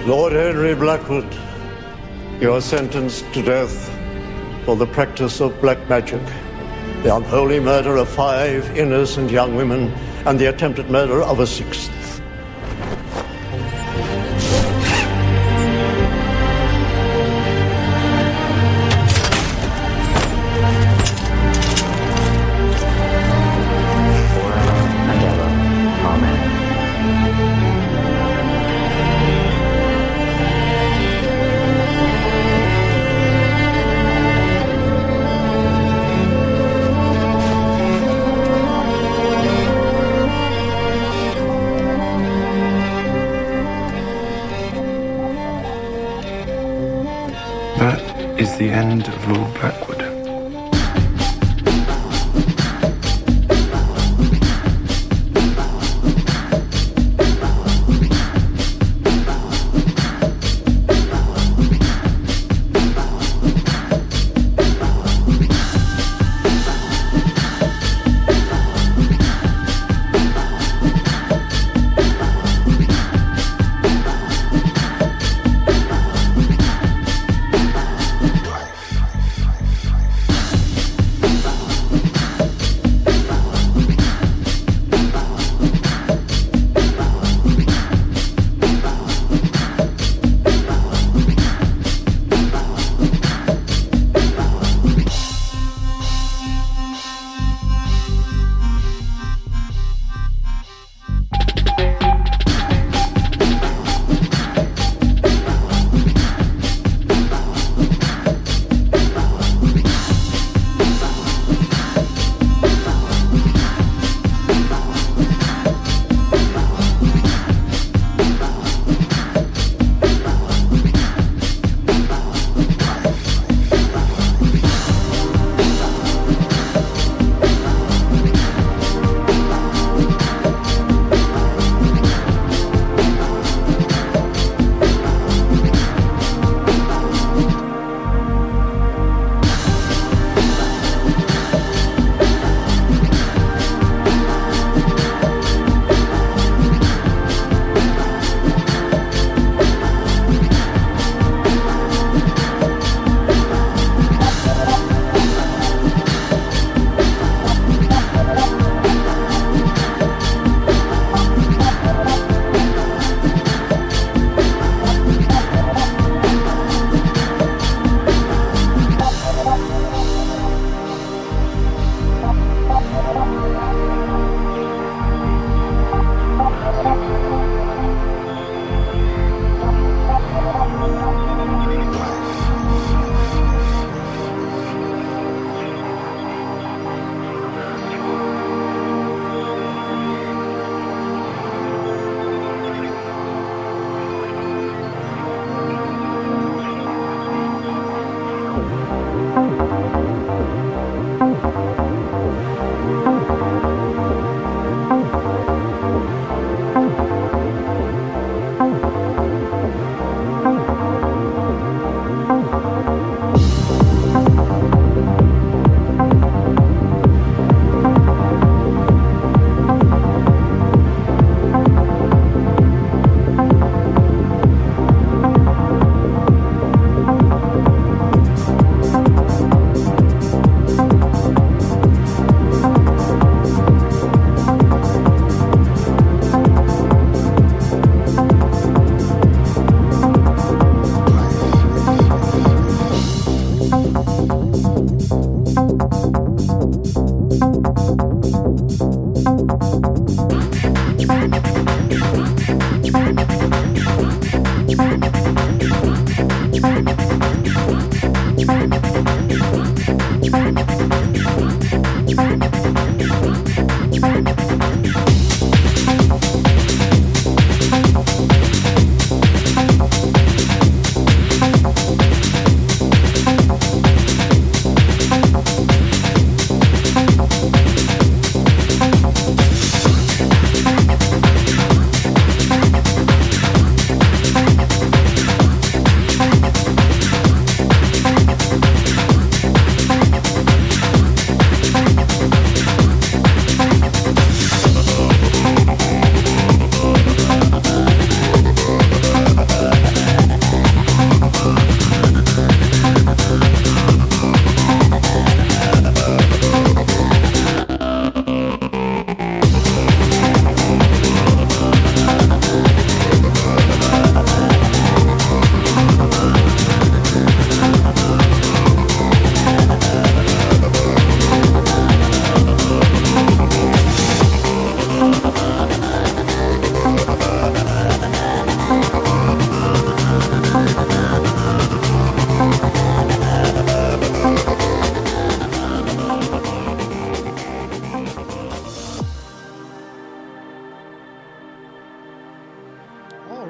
Lord Henry Blackwood, you are sentenced to death for the practice of black magic, the unholy murder of 5 innocent young women, and the attempted murder of a 6th. That is the end of Lord Blackwood.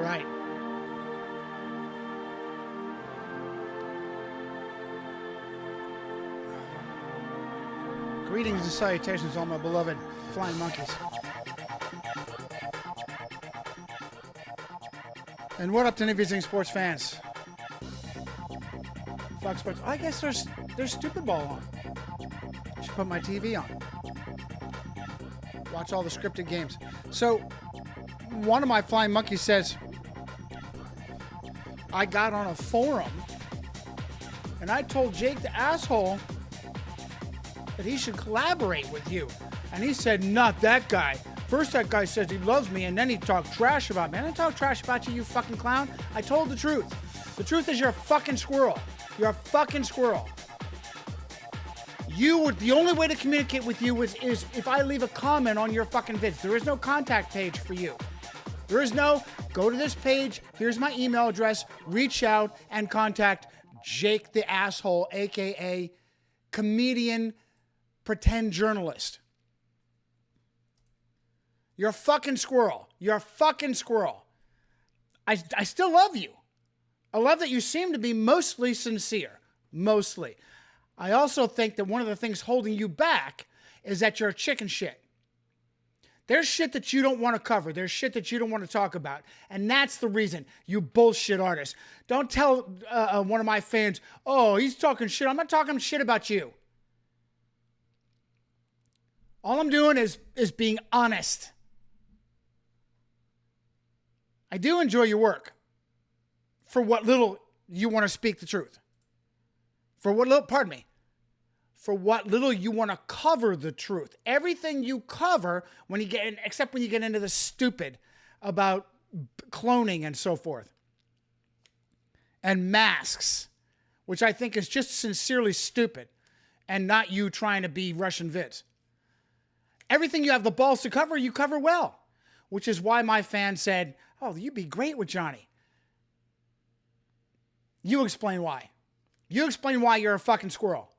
right. Greetings and salutations, all my beloved flying monkeys. And what up to any visiting sports fans? Fox Sports. I guess there's stupid ball on. I should put my TV on. Watch all the scripted games. So, one of my flying monkeys says, I got on a forum and I told Jake the asshole that he should collaborate with you. And he said, not that guy. First that guy says he loves me and then he talked trash about me. I didn't talk trash about you, you fucking clown. I told the truth. The truth is you're a fucking squirrel. You're a fucking squirrel. The only way to communicate with you is if I leave a comment on your fucking vids. There is no contact page for you. There is no, go to this page, here's my email address, reach out and contact Jake the asshole, aka comedian, pretend journalist. You're a fucking squirrel. You're a fucking squirrel. I still love you. I love that you seem to be mostly sincere. Mostly. I also think that one of the things holding you back is that you're a chicken shit. There's shit that you don't want to cover. There's shit that you don't want to talk about. And that's the reason, you bullshit artist. Don't tell one of my fans, oh, he's talking shit. I'm not talking shit about you. All I'm doing is being honest. I do enjoy your work. For what little you want to speak the truth. For what little you want to cover the truth. Everything you cover except when you get into the stupid about cloning and so forth. And masks, which I think is just sincerely stupid and not you trying to be Russian vids. Everything you have the balls to cover, you cover well, which is why my fan said, oh, you'd be great with Johnny. You explain why. You explain why you're a fucking squirrel.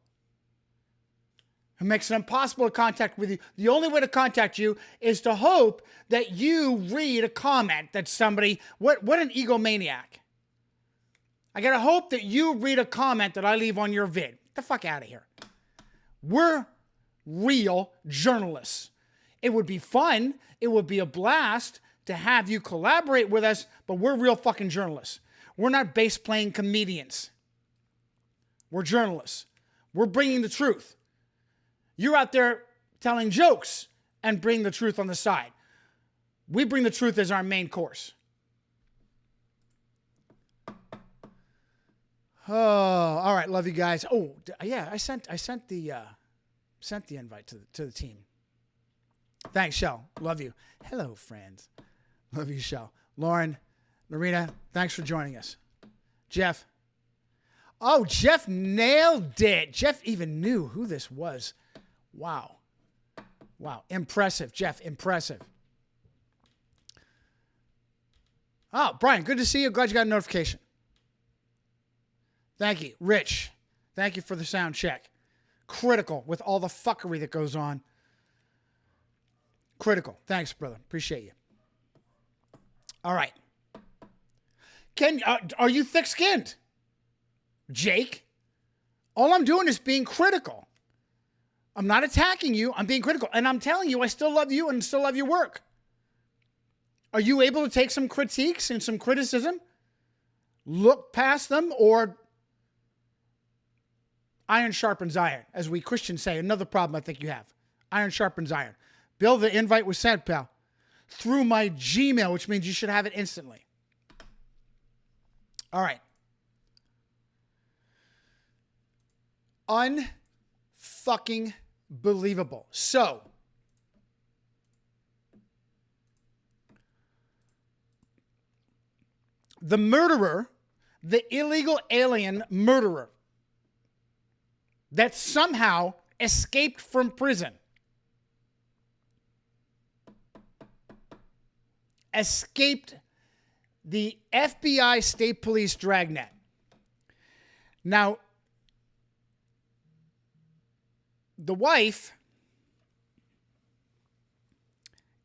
It makes it impossible to contact with you. The only way to contact you is to hope that you read a comment that somebody, what an egomaniac. I gotta hope that you read a comment that I leave on your vid. Get the fuck out of here. We're real journalists. It would be fun. It would be a blast to have you collaborate with us, but we're real fucking journalists. We're not bass playing comedians. We're journalists. We're bringing the truth. You're out there telling jokes and bring the truth on the side. We bring the truth as our main course. Oh, all right. Love you guys. Oh, yeah. I sent the invite to the team. Thanks, Shell. Love you. Hello, friends. Love you, Shell. Lauren, Lorena, thanks for joining us. Jeff. Oh, Jeff nailed it. Jeff even knew who this was. Wow. Wow. Impressive, Jeff. Impressive. Oh, Brian, good to see you. Glad you got a notification. Thank you. Rich, thank you for the sound check. Critical with all the fuckery that goes on. Critical. Thanks, brother. Appreciate you. All right. Are you thick-skinned? Jake? All I'm doing is being critical. I'm not attacking you. I'm being critical. And I'm telling you, I still love you and still love your work. Are you able to take some critiques and some criticism? Look past them, or iron sharpens iron, as we Christians say. Another problem I think you have. Iron sharpens iron. Bill, the invite was sent, pal, through my Gmail, which means you should have it instantly. All right. Unfucking believable. So, the murderer, the illegal alien murderer that somehow escaped from prison, escaped the FBI State Police dragnet. Now, the wife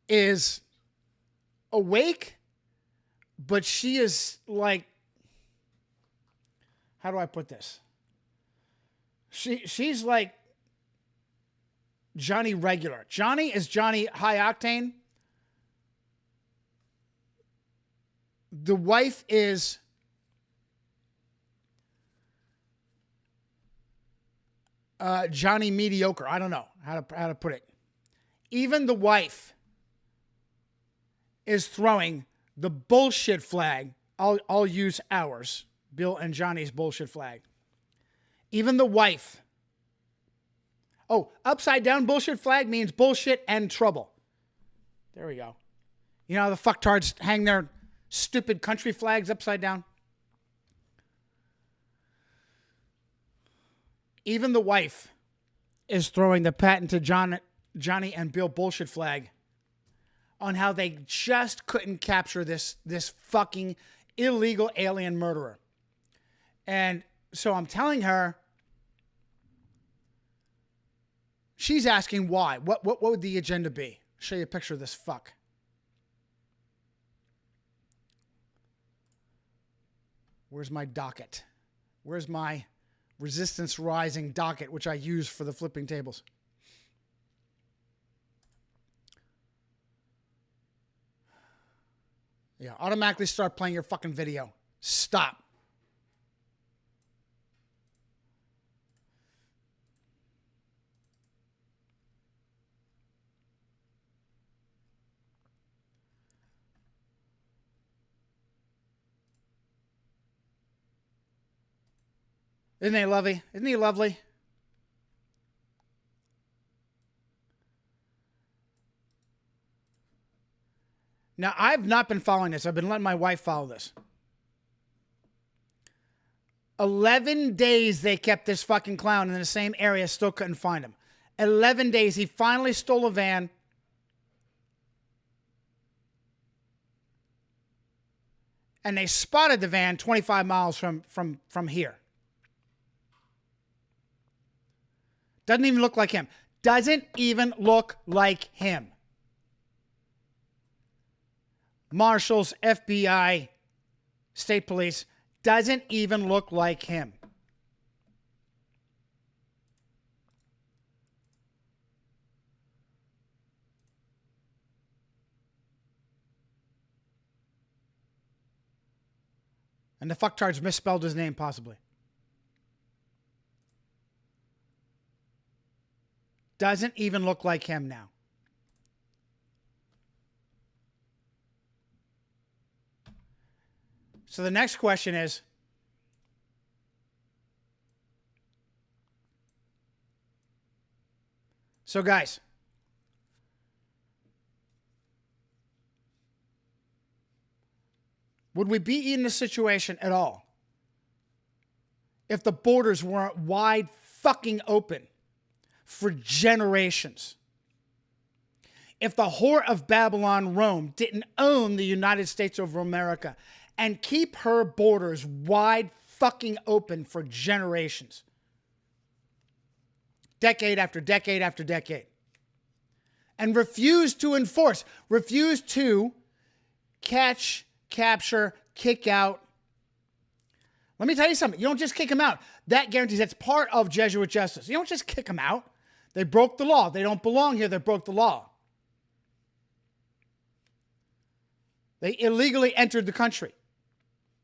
is awake, But she is like, how do I put this? She's like Johnny Regular. Johnny is Johnny High Octane. The wife is Johnny Mediocre. I don't know how to put it. Even the wife is throwing the bullshit flag. I'll use ours, Bill and Johnny's bullshit flag. Even the wife. Oh, upside down bullshit flag means bullshit and trouble. There we go. You know how the fucktards hang their stupid country flags upside down? Even the wife is throwing the patented Johnny and Bill bullshit flag on how they just couldn't capture this fucking illegal alien murderer. And so I'm telling her, she's asking why. What would the agenda be? Show you a picture of this fuck. Where's my docket? Where's my resistance rising docket, which I use for the flipping tables? Yeah, automatically start playing your fucking video. Stop. Isn't he lovely? Isn't he lovely? Now, I've not been following this. I've been letting my wife follow this. 11 days they kept this fucking clown in the same area, still couldn't find him. 11 days. He finally stole a van. And they spotted the van 25 miles from here. Doesn't even look like him. Doesn't even look like him. Marshals, FBI, state police, doesn't even look like him. And the fucktards misspelled his name, possibly. Doesn't even look like him now. So the next question is, so guys, would we be in this situation at all if the borders weren't wide fucking open for generations? If the whore of Babylon, Rome, didn't own the United States of America and keep her borders wide fucking open for generations, decade after decade after decade, and refused to enforce, refused to catch, capture, kick out. Let me tell you something. You don't just kick them out. That guarantees that's part of Jesuit justice. You don't just kick them out. They broke the law. They don't belong here. They broke the law. They illegally entered the country.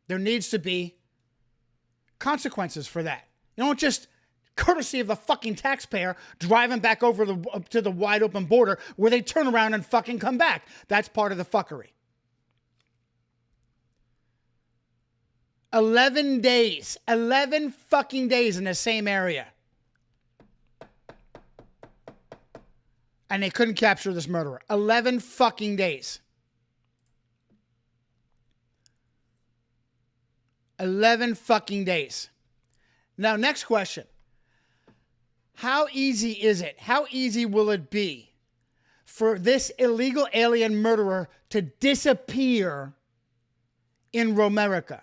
There needs to be consequences for that. You don't just, courtesy of the fucking taxpayer, drive them back over to the wide open border where they turn around and fucking come back. That's part of the fuckery. 11 days. 11 fucking days in the same area. And they couldn't capture this murderer. 11 fucking days. 11 fucking days. Now, next question. How easy is it? How easy will it be for this illegal alien murderer to disappear in Romerica?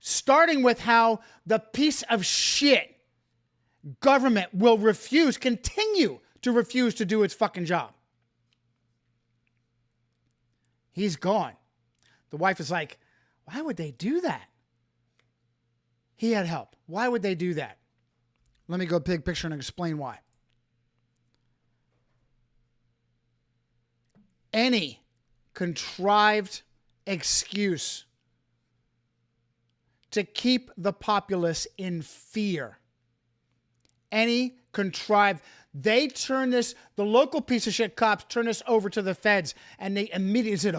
Starting with how the piece of shit government will continue to refuse to do its fucking job. He's gone. The wife is like, why would they do that? He had help. Why would they do that? Let me go big picture and explain why. Any contrived excuse to keep the populace in fear. Any contrived, they turn this, the local piece of shit cops turn this over to the feds, and they immediately said,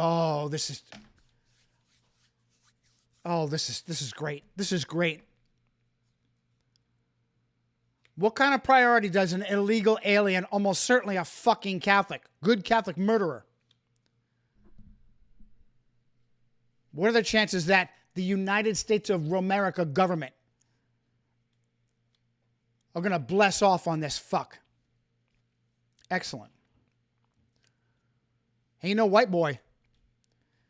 this is great. This is great. What kind of priority does an illegal alien, almost certainly a fucking Catholic, good Catholic murderer? What are the chances that the United States of America government are going to bless off on this fuck? Excellent. He ain't no white boy.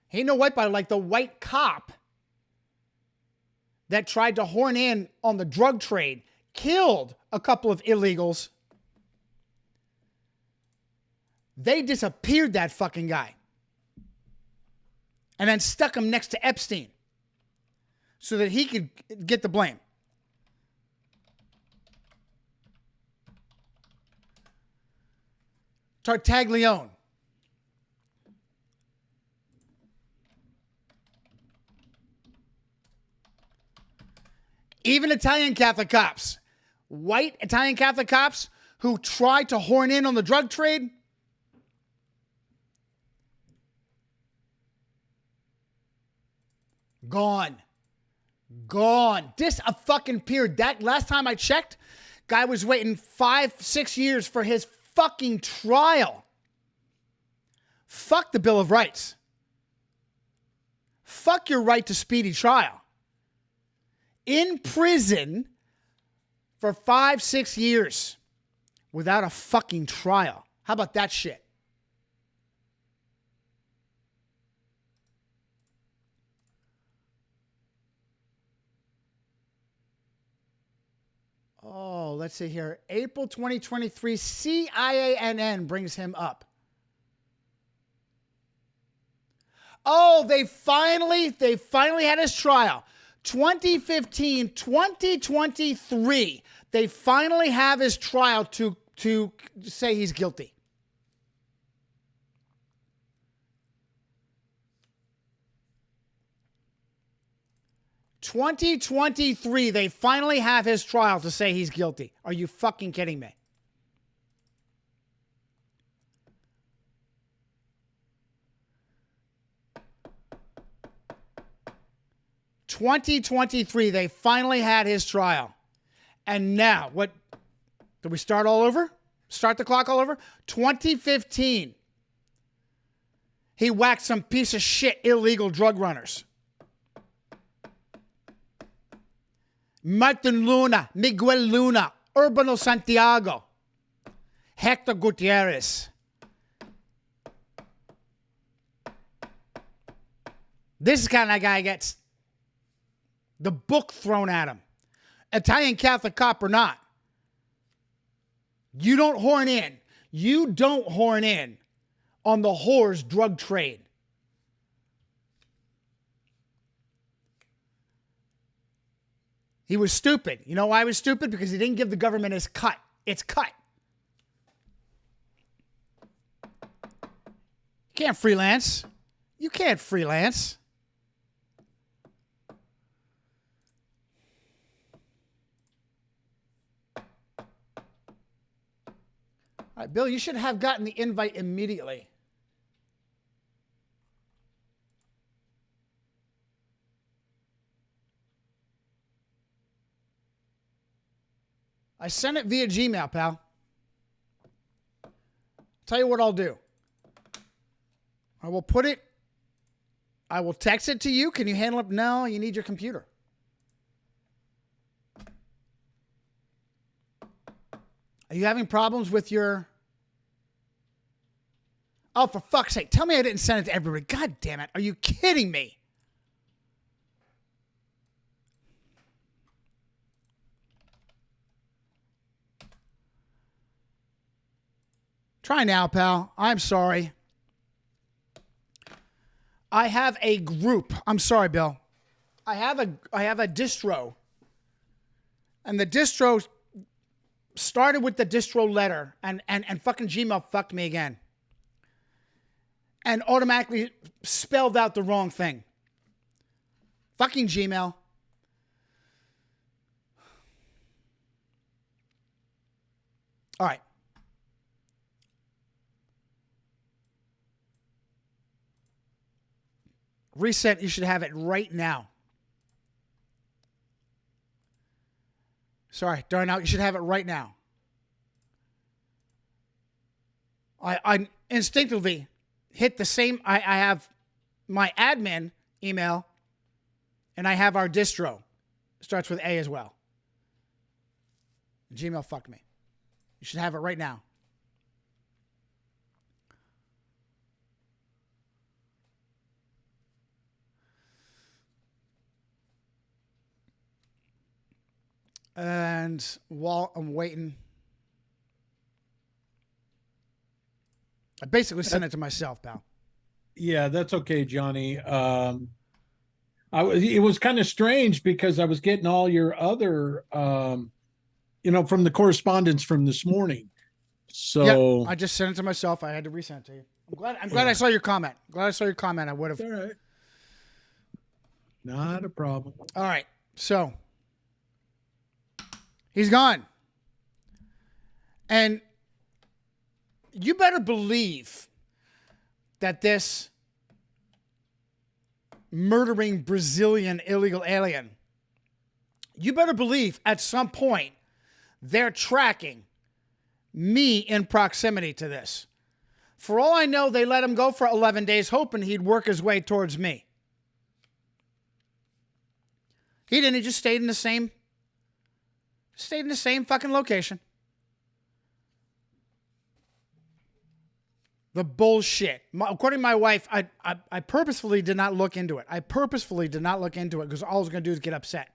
He ain't no white boy like the white cop that tried to horn in on the drug trade, killed a couple of illegals. They disappeared that fucking guy and then stuck him next to Epstein so that he could get the blame. Tartaglione. Even Italian Catholic cops, white Italian Catholic cops who tried to horn in on the drug trade, gone. This a fucking period. That last time I checked, guy was waiting 5-6 years for his fucking trial. Fuck the Bill of Rights. Fuck your right to speedy trial. In prison for 5-6 years without a fucking trial. How about that shit? Oh, let's see here. April 2023, CIANN brings him up. Oh, they finally had his trial. 2015, 2023, they finally have his trial to say he's guilty. (2023) they finally have his trial to say he's guilty. Are you fucking kidding me? (2023) they finally had his trial. And now, what? Did we start all over? Start the clock all over? 2015. He whacked some piece of shit illegal drug runners. Martin Luna, Miguel Luna, Urbano Santiago, Hector Gutierrez. This is kind of guy gets the book thrown at him. Italian Catholic cop or not. You don't horn in. You don't horn in on the whore's drug trade. He was stupid. You know why he was stupid? Because he didn't give the government his cut. It's cut. You can't freelance. You can't freelance. All right, Bill, you should have gotten the invite immediately. I sent it via Gmail, pal. Tell you what I'll do. I will text it to you. Can you handle it? No, you need your computer. Are you having problems with your... Oh, for fuck's sake. Tell me I didn't send it to everybody. God damn it. Are you kidding me? Try now, pal. I'm sorry. I have a group. I'm sorry, Bill. I have a distro. And the distro started with the distro letter and fucking Gmail fucked me again. And automatically spelled out the wrong thing. Fucking Gmail. All right. Reset, you should have it right now. Sorry, darn out, you should have it right now. I instinctively hit the same, I have my admin email and I have our distro. It starts with A as well. Gmail fucked me. You should have it right now. And while I'm waiting, I basically sent it to myself, pal. Yeah, that's okay, Johnny. It was kind of strange because I was getting all your other from the correspondence from this morning. So I just sent it to myself. I had to resend it to you. I'm glad I saw your comment. I would have. All right. Not a problem. All right. So he's gone. And you better believe that this murdering Brazilian illegal alien, you better believe at some point they're tracking me in proximity to this. For all I know, they let him go for 11 days, hoping he'd work his way towards me. He didn't. He just stayed in the same fucking location. The bullshit. According to my wife, I purposefully did not look into it. Because all I was going to do is get upset.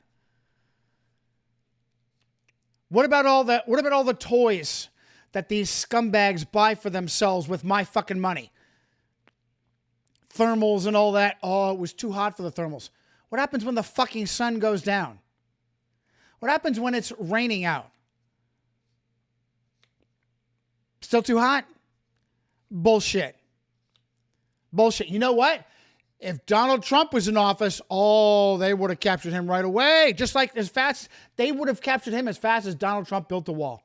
What about all the toys that these scumbags buy for themselves with my fucking money? Thermals and all that. Oh, it was too hot for the thermals. What happens when the fucking sun goes down? What happens when it's raining out? Still too hot? Bullshit. You know what? If Donald Trump was in office, they would have captured him right away. Just like they would have captured him as fast as Donald Trump built the wall.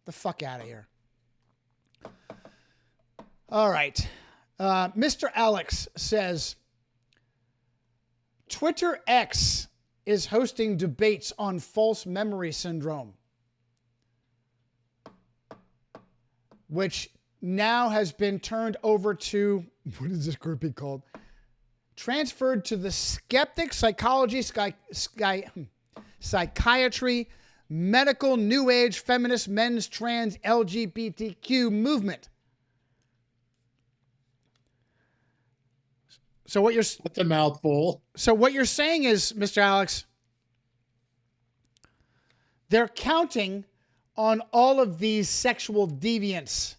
The fuck out of here. All right. Mr. Alex says, Twitter X is hosting debates on false memory syndrome, which now has been turned over to, what is this group be called? Transferred to the Skeptic Psychology, Psychiatry, Medical, New Age, Feminist, Men's, Trans, LGBTQ movement. So what you're... That's a mouthful. So what you're saying is, Mr. Alex, they're counting on all of these sexual deviants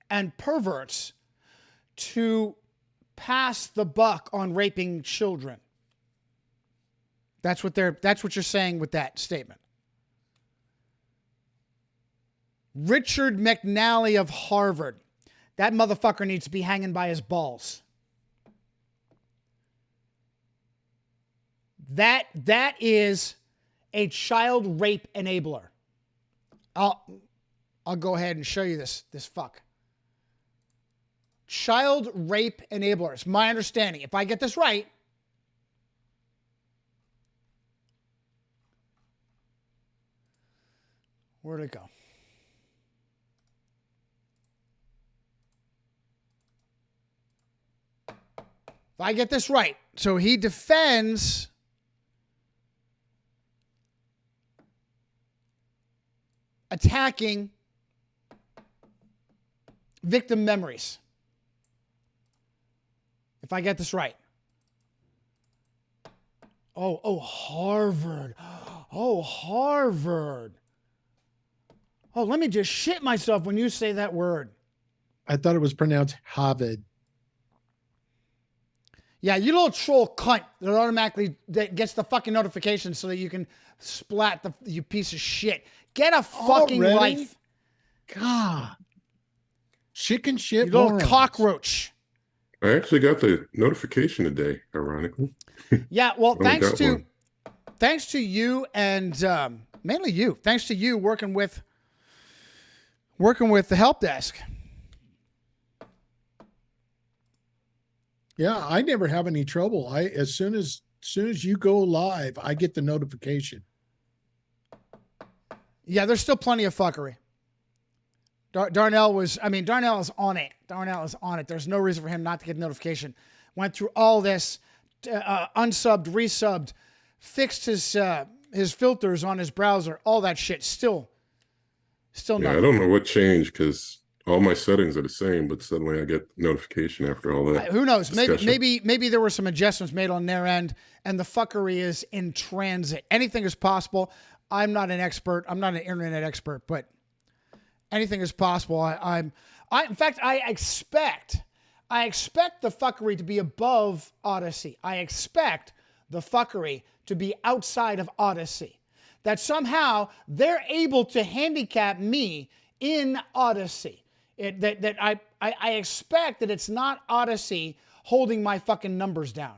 and perverts to pass the buck on raping children. That's what you're saying with that statement. Richard McNally of Harvard. That motherfucker needs to be hanging by his balls. That is a child rape enabler. I'll go ahead and show you this fuck. Child rape enabler. It's my understanding. If I get this right, where'd it go? If I get this right, so he defends attacking victim memories. If I get this right. Oh, Harvard. Oh, Harvard. Oh, let me just shit myself when you say that word. I thought it was pronounced Harvard. Yeah, you little troll cunt that automatically that gets the fucking notification so that you can splat you piece of shit. Get a fucking Already? life. God. Chicken shit. You little morons. cockroach. I actually got the notification today, ironically. Yeah, well, Only got one. thanks to you and mainly you. Thanks to you working with the help desk. Yeah, I never have any trouble. As soon as you go live, I get the notification. Yeah, there's still plenty of fuckery. Darnell is on it. Darnell is on it. There's no reason for him not to get a notification. Went through all this, unsubbed, resubbed, fixed his filters on his browser, all that shit. Still Yeah, nothing. I don't know what changed because all my settings are the same, but suddenly I get notification after all that. Who knows? discussion. Maybe there were some adjustments made on their end, and the fuckery is in transit. Anything is possible. I'm not an expert. I'm not an internet expert, but anything is possible. In fact, I expect the fuckery to be above Odyssey. I expect the fuckery to be outside of Odyssey. That somehow they're able to handicap me in Odyssey. I expect that it's not Odyssey holding my fucking numbers down.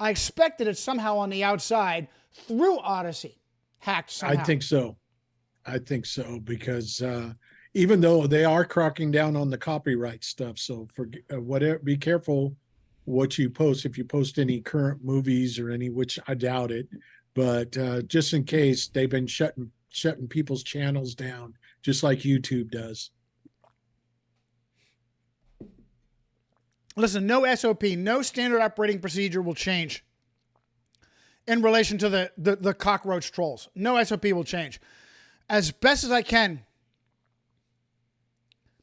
I expect that it's somehow on the outside through Odyssey, hacked somehow. I think so because even though they are cracking down on the copyright stuff, so for whatever, be careful what you post. If you post any current movies or any, which I doubt it, but just in case, they've been shutting people's channels down, just like YouTube does. Listen, no SOP, no standard operating procedure will change in relation to the cockroach trolls. No SOP will change. As best as I can,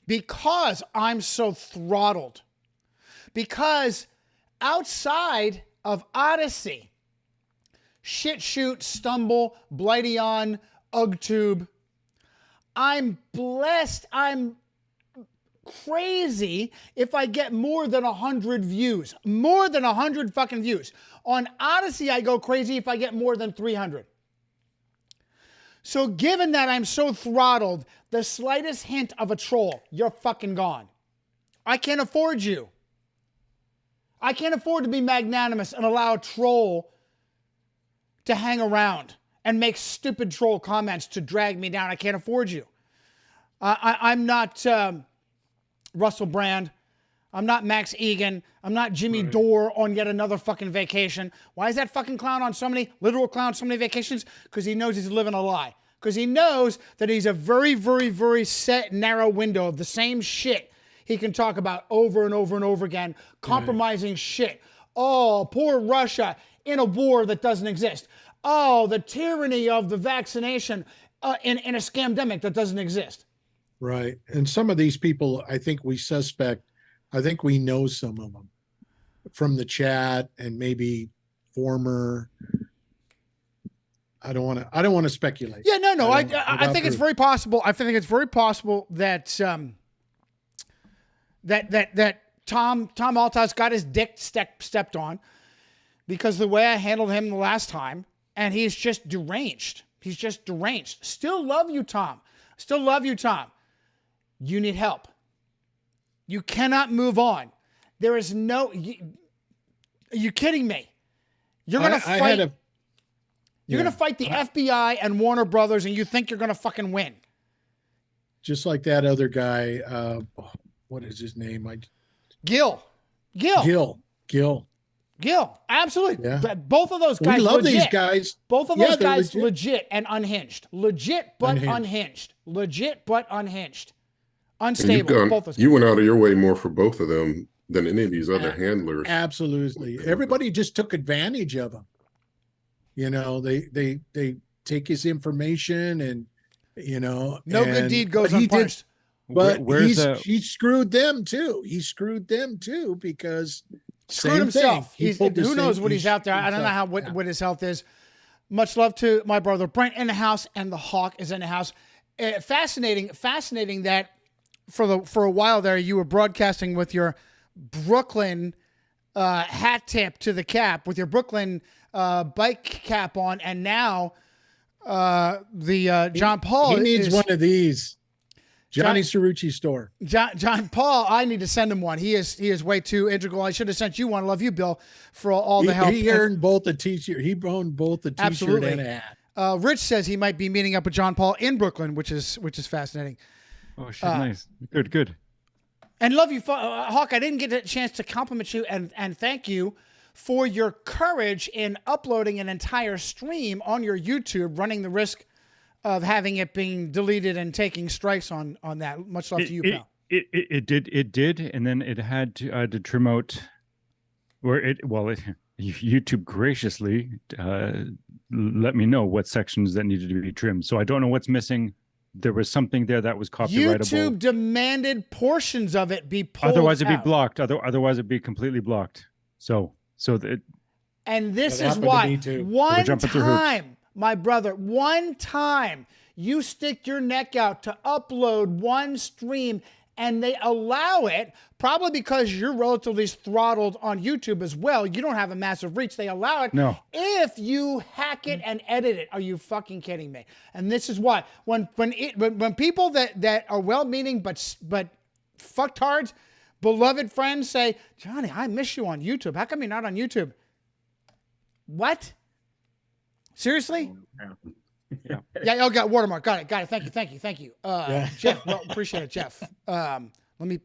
because I'm so throttled, because outside of Odyssey, Shit Shoot, Stumble, Blightion, UgTube, I'm blessed, I'm crazy if I get more than 100 views. More than 100 fucking views. On Odyssey, I go crazy if I get more than 300. So given that I'm so throttled, the slightest hint of a troll, you're fucking gone. I can't afford you. I can't afford to be magnanimous and allow a troll to hang around and make stupid troll comments to drag me down. I can't afford you. I'm not Russell Brand. I'm not Max Egan. I'm not Jimmy Dore on yet another fucking vacation. Why is that fucking clown on so many vacations? Because he knows he's living a lie. Because he knows that he's a very, very, very set, narrow window of the same shit he can talk about over and over and over again, compromising shit. Oh, poor Russia in a war that doesn't exist. Oh, the tyranny of the vaccination in a scamdemic that doesn't exist. Right. And some of these people, I think we know some of them from the chat and maybe former. I don't want to speculate. Yeah, no. I think it's very possible. I think it's very possible that that Tom Altas got his dick stepped on because the way I handled him the last time, and he's just deranged. He's just deranged. Still love you, Tom. Still love you, Tom. You need help. You cannot move on. There is no. Are you kidding me? You're gonna fight. You're gonna fight the FBI and Warner Brothers, and you think you're gonna fucking win? Just like that other guy. What is his name? Gil. Absolutely. Yeah. Both of those guys. We love legit. these guys. Both of those guys legit. legit and unhinged. Legit but unhinged. Legit but unhinged. Unstable. Both of them. You went out of your way more for both of them than any of these other handlers. Absolutely. Everybody just took advantage of him. You know, they take his information and, you know. No good deed goes unpunished. But he screwed them too. He screwed them too because screwed himself. Who knows what he's out there? I don't know what his health is. Much love to my brother Brent in the house, and the Hawk is in the house. Fascinating that for a while there you were broadcasting with your Brooklyn hat tip to the cap with your Brooklyn bike cap on, and now the John Paul. He needs is, one of these. Johnny Cerrucci store. John Paul, I need to send him one. He is way too integral. I should have sent you one. I love you, Bill, for all the help. He earned both a t-shirt. He owned both a t-shirt Absolutely. and a hat. Rich says he might be meeting up with John Paul in Brooklyn, which is fascinating. Oh, shit, nice. Good. And love you, Hawk. I didn't get a chance to compliment you and thank you for your courage in uploading an entire stream on your YouTube, running the risk of having it being deleted and taking strikes on that. Much love to you, pal. It did, and then it had to trim out YouTube graciously let me know what sections that needed to be trimmed. So I don't know what's missing. There was something there that was copyrightable. YouTube demanded portions of it be pulled Otherwise, it'd be out. blocked. Otherwise, it'd be completely blocked. And this That is happened to why me too. one jumping through hoops. time, my brother, one time you stick your neck out to upload one stream and they allow it, probably because you're relatively throttled on YouTube as well. You don't have a massive reach. They allow it No. if you hack it and edit it. Are you fucking kidding me? And this is why when people that are well-meaning but fucktards, beloved friends say, Johnny, I miss you on YouTube. How come you're not on YouTube? What? Seriously? Yeah. Oh, got watermark. Got it. Thank you. Jeff, well, appreciate it, Jeff. Let me.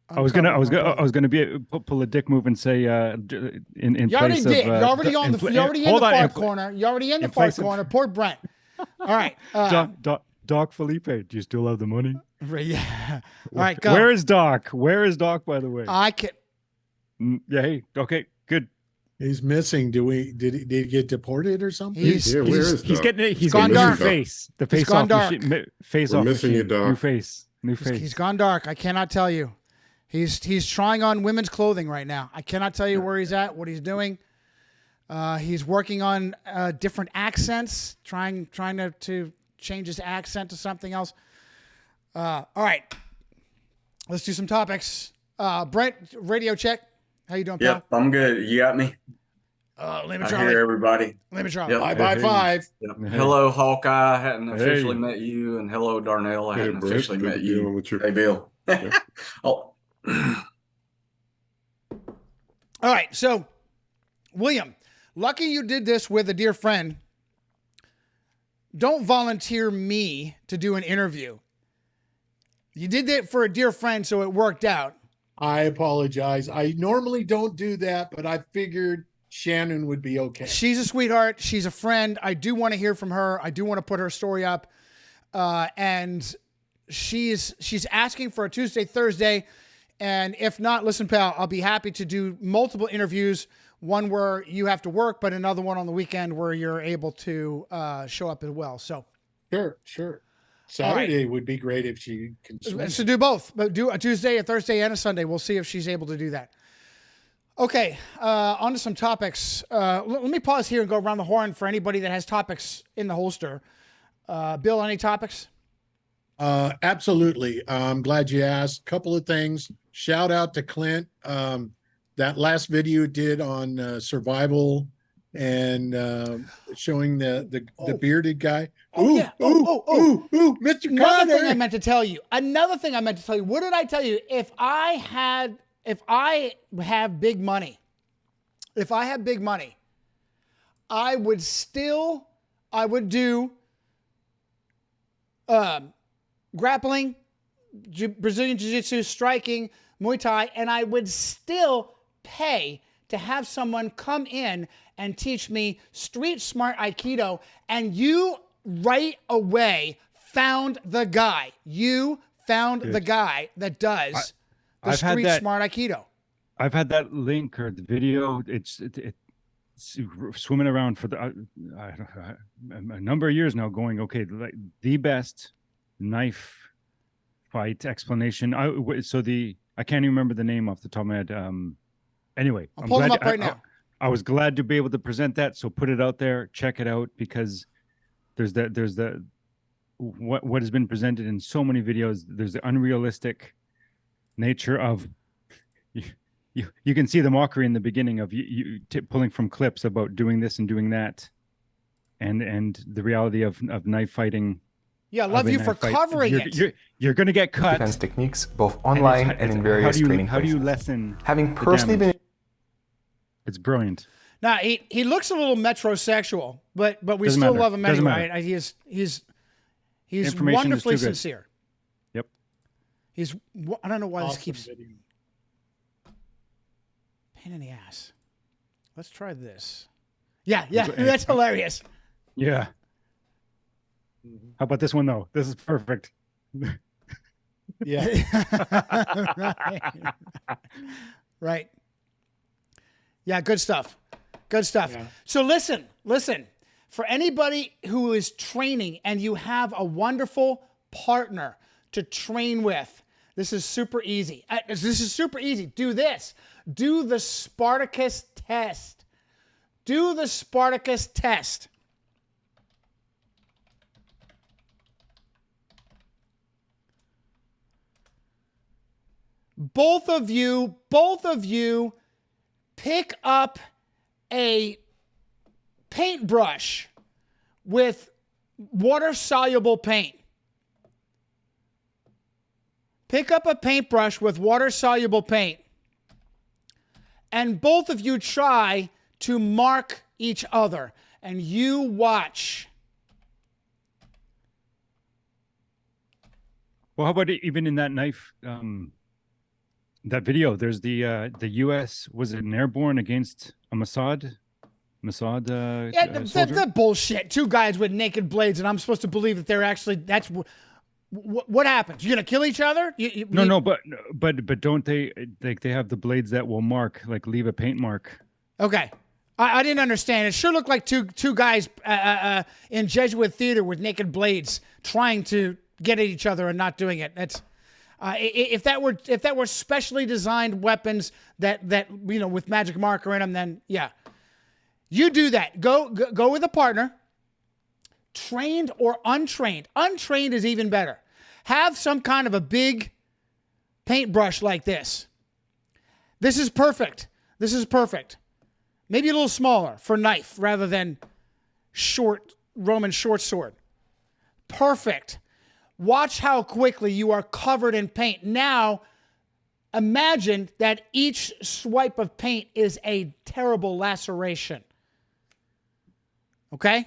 I was gonna pull a dick move and say in You already place did. of You're already on the. You're already in the far corner. You're already in the far place of- corner. Poor Brent. All right. Doc Felipe. Do you still have the money? Yeah. All right. Go. Where is Doc? Where is Doc? By the way. I can. Yeah. Hey. Okay. Good. He's missing. Did he get deported or something? He's Where is He's Doc? getting. He's gone getting a new dark. face. The face gone off dark. machine. Face We're off missing machine. you, Doc. New face. New face. He's gone dark. I cannot tell you. He's trying on women's clothing right now. I cannot tell you where he's at, what he's doing. He's working on different accents, trying to change his accent to something else. All right, let's do some topics. Brent, radio check. How you doing, pal? Yep, I'm good. You got me? Lima I Charlie. hear everybody. Lima Charlie. Yep. Bye, 5. Yep. Hey. Hello, Hawkeye. I hadn't officially Hey. met you, and hello, Darnell. I Hey, hadn't Brent, officially good met to be on you. with you. Hey, Bill. Oh, All right, so William, lucky you did this with a dear friend. Don't volunteer me to do an interview. You did that for a dear friend, so it worked out. I apologize. I normally don't do that, but I figured Shannon would be okay. She's a sweetheart. She's a friend. I do want to hear from her. I do want to put her story up. And she's asking for a Tuesday, Thursday. And if not, listen, pal, I'll be happy to do multiple interviews. One where you have to work, but another one on the weekend where you're able to show up as well. So Sure. Saturday would be great if she can swing. let's do both, but do a Tuesday, a Thursday, and a Sunday. We'll see if she's able to do that. Okay, on to some topics. Let me pause here and go around the horn for anybody that has topics in the holster. Bill, any topics? Absolutely. I'm glad you asked. Couple of things. Shout out to Clint. That last video you did on survival and showing the bearded guy. Oh, yeah. Oh. Ooh, Mr. Another thing I Carter. meant to tell you. What did I tell you? If I have big money, I would do grappling, Brazilian Jiu-Jitsu, striking, Muay Thai, and I would still pay to have someone come in and teach me street smart Aikido. And you right away found the guy. You found the guy that does the I've had street that- smart Aikido. I've had that link or the video. It's swimming around for a number of years now. Going okay, like the best knife fight explanation. I can't even remember the name off the top of my head. Anyway, I'm pulling them up right now. I was glad to be able to present that. So put it out there, check it out, because there's what has been presented in so many videos. There's the unrealistic nature of you can see the mockery in the beginning of pulling from clips about doing this and doing that, and the reality of knife fighting. Yeah, I love you for covering it. You're going to get cut. Defense techniques, both online and in various training How do you places. lessen? Having personally been It's brilliant. Now he looks a little metrosexual, but we Doesn't still matter. love him Doesn't anyway. matter. He's Information is wonderfully too good. sincere. Yep. I don't know why this Awesome keeps video. pain in the ass. Let's try this. Yeah, It's- that's hilarious. Yeah. How about this one though? This is perfect. Yeah. Right. Yeah, good stuff. Good stuff. Yeah. So listen. For anybody who is training and you have a wonderful partner to train with, this is super easy. Do this. Do the Spartacus test. Do the Spartacus test. Both of you pick up a paintbrush with water-soluble paint. Pick up a paintbrush with water-soluble paint. And both of you try to mark each other. And you watch. Well, how about even in that knife, that video? There's the U.S. was it an airborne against a Mossad soldier? The bullshit. Two guys with naked blades, and I'm supposed to believe that they're actually. That's what happens. You're gonna kill each other? No, but don't they have the blades that will mark, like leave a paint mark? Okay. I didn't understand. It sure looked like two guys in Jesuit theater with naked blades trying to get at each other and not doing it. That's if that were specially designed weapons that with magic marker in them, then yeah, you do that. Go with a partner, trained or untrained. Untrained is even better. Have some kind of a big paintbrush like this. This is perfect. Maybe a little smaller for knife rather than Roman short sword. Perfect. Watch how quickly you are covered in paint. Now, imagine that each swipe of paint is a terrible laceration. Okay?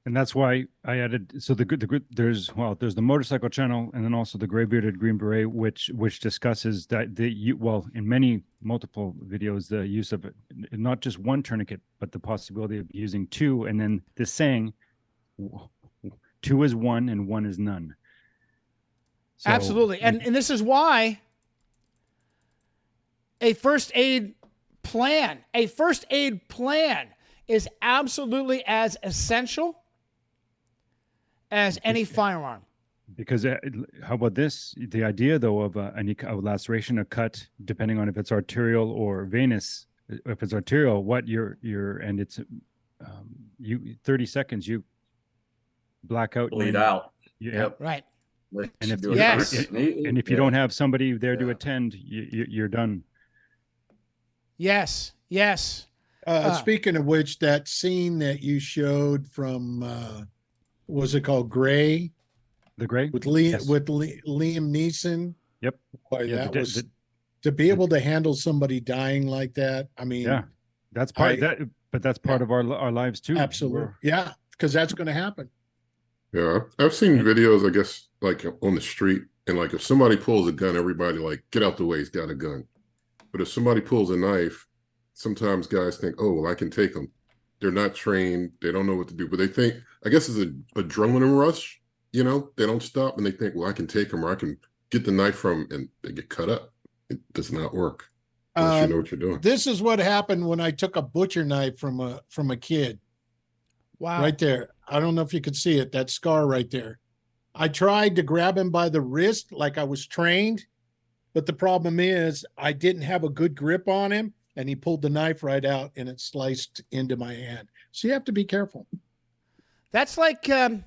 And that's why I added. So there's the motorcycle channel, and then also the Gray Bearded Green Beret, which discusses that in multiple videos, the use of not just one tourniquet, but the possibility of using two, and then the saying, two is one and one is none. So, Absolutely. And this is why a first aid plan is absolutely as essential as any firearm. Because how about this? The idea, though, of a laceration, a cut, depending on if it's arterial or venous. If it's arterial, and it's 30 seconds, you black out, bleed out. Yep. Right. And if you don't have somebody there to attend, you're done. Yes. Speaking of which, that scene that you showed from what was it called, Gray? The Gray with Liam Neeson. Yep. Boy, was to be able to handle somebody dying like that. I mean, yeah, that's part that's part of our lives too. Absolutely, yeah, because that's going to happen. Yeah, I've seen videos, I guess, like on the street, and like if somebody pulls a gun, everybody like, get out the way, he's got a gun. But if somebody pulls a knife, sometimes guys think, oh, well, I can take them. They're not trained, they don't know what to do, but they think, I guess it's an adrenaline rush, they don't stop and they think, well, I can take them or I can get the knife from, and they get cut up. It does not work unless you know what you're doing. This is what happened when I took a butcher knife from a kid. Wow. Right there. I don't know if you could see it, that scar right there. I tried to grab him by the wrist like I was trained, but the problem is I didn't have a good grip on him, and he pulled the knife right out and it sliced into my hand. So you have to be careful. That's like Kurt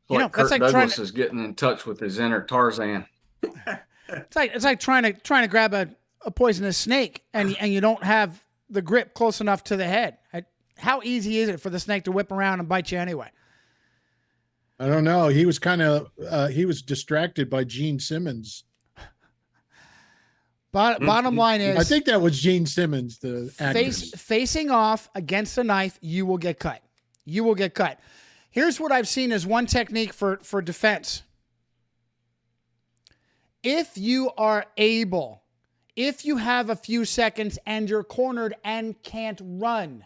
Douglas is getting in touch with his inner Tarzan. it's like trying to grab a poisonous snake and you don't have the grip close enough to the head? How easy is it for the snake to whip around and bite you anyway? I don't know. He was kind of he was distracted by Gene Simmons. Bottom line is, I think that was Gene Simmons, the actor. Facing off against a knife, you will get cut. You will get cut. Here's what I've seen as one technique for defense. If you are able, if you have a few seconds and you're cornered and can't run,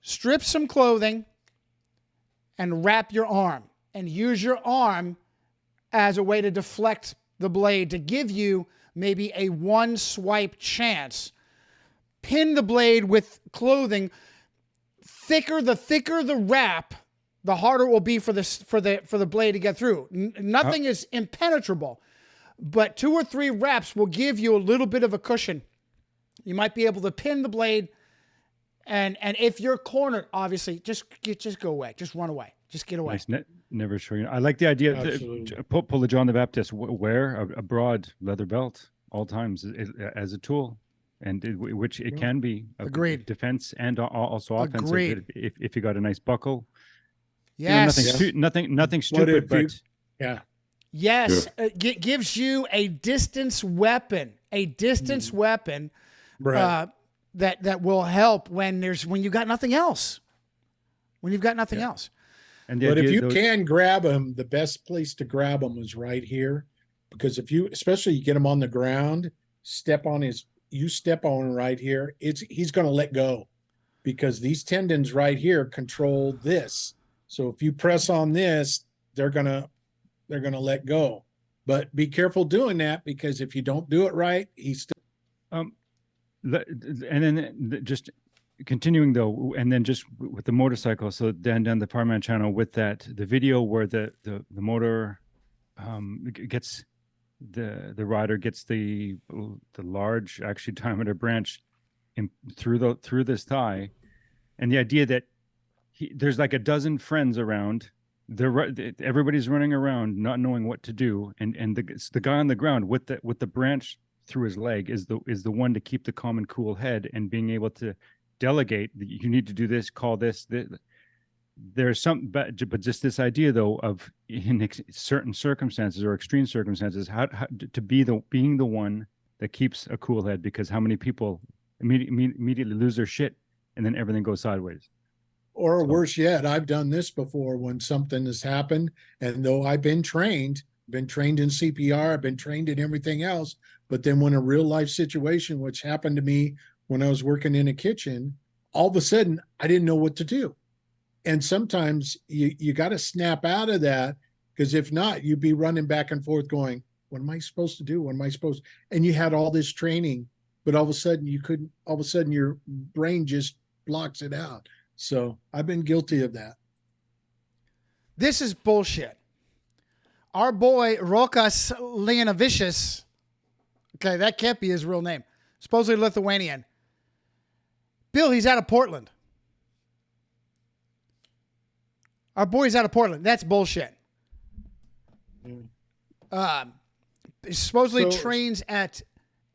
strip some clothing and wrap your arm and use your arm as a way to deflect the blade to give you maybe a one swipe chance. Pin the blade with clothing. The thicker the wrap, the harder it will be for the blade to get through. Nothing is impenetrable, but 2 or 3 wraps will give you a little bit of a cushion. You might be able to pin the blade, and if you're cornered, obviously, just go away, just run away, just get away. Nice. Never sure. I like the idea of pull the John the Baptist, wear a broad leather belt all times as a tool, and which it can be Agreed. Defense and also offensive. Agreed. If you got a nice buckle. Yes. Nothing stupid, but yeah. Yes, it gives you a distance weapon, weapon Right. that will help when you've got nothing else. When you've got nothing else. And But if you can grab them, the best place to grab them is right here, because if you, especially you get him on the ground, step on right here, he's going to let go, because these tendons right here control this. So if you press on this, they're going to let go. But be careful doing that, because if you don't do it right, he's still. And then just continuing though, and then just with the motorcycle. So down the Parman channel with the video where the motor gets the rider gets the large actually diameter branch through this thigh, and the idea that there's like a dozen friends around. Everybody's running around not knowing what to do, and the guy on the ground with the branch through his leg is the one to keep the calm and cool head, and being able to delegate. You need to do this, call this. There's some, but just this idea though of in certain circumstances or extreme circumstances, how to being the one that keeps a cool head, because how many people immediately lose their shit and then everything goes sideways. Or worse yet, I've done this before when something has happened, and though I've been trained in CPR, I've been trained in everything else, but then when a real life situation, which happened to me when I was working in a kitchen, all of a sudden I didn't know what to do. And sometimes you got to snap out of that, because if not, you'd be running back and forth going, what am I supposed to do? What am I supposed to? And you had all this training, but all of a sudden you couldn't, all of a sudden your brain just blocks it out. So I've been guilty of that. This is bullshit. Our boy Rokas Leonovicius, okay, that can't be his real name, supposedly Lithuanian. Bill, he's out of Portland. Our boy's out of Portland. That's bullshit. Supposedly trains at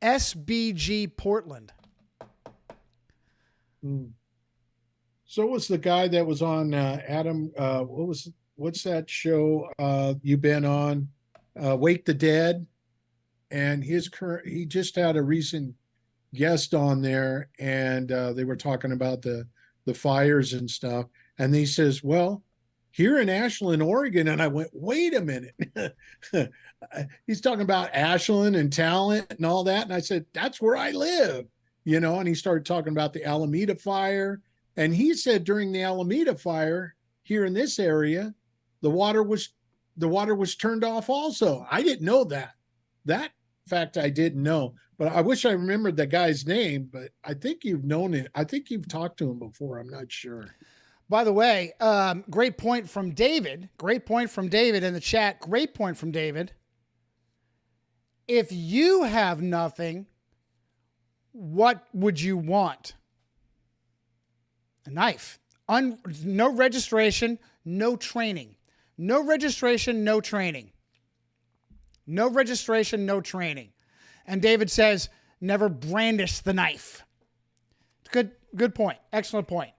SBG Portland. So was the guy that was on Adam? What's that show you've been on? Wake the Dead, and he just had a recent guest on there, and they were talking about the fires and stuff, and he says, well, here in Ashland, Oregon. And I went, wait a minute. He's talking about Ashland and Talent and all that. And I said, that's where I live, and he started talking about the Alameda fire. And he said during the Alameda fire here in this area, the water was turned off also. I didn't know that. That fact I didn't know, but I wish I remembered the guy's name, but I think you've known it. I think you've talked to him before. I'm not sure. By the way, great point from David. Great point from David in the chat. Great point from David. If you have nothing, what would you want? A knife. No registration, no training. No registration, no training. No registration, no training. And David says, never brandish the knife. Good point. Excellent point.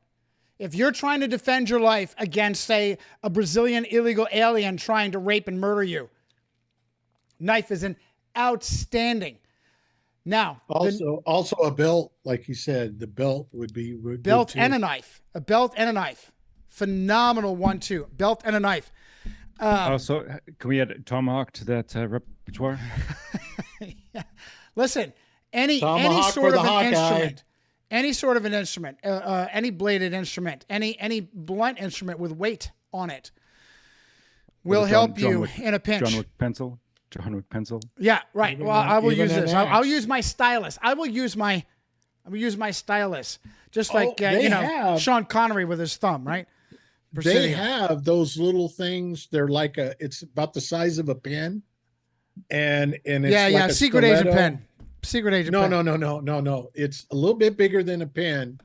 If you're trying to defend your life against, say, a Brazilian illegal alien trying to rape and murder you, knife is an outstanding. Now, also a belt, like you said, the belt would be belt and a knife. A belt and a knife. Phenomenal 1-2. Belt and a knife. Also, can we add tomahawk to that repertoire? Yeah. Listen, any Tomahawk sort for of the an Hawkeye. instrument, any sort of an instrument, any bladed instrument, any blunt instrument with weight on it will help you in a pinch. John Wick pencil. Yeah, right. Well, I will use an this. I'll axe. use my stylus. I will use my stylus, just like they have- Sean Connery with his thumb, right? They Presidio. have those little things. They're like it's about the size of a pen, and it's like a Secret agent stiletto. pen. Secret agent pen. No. It's a little bit bigger than a pen,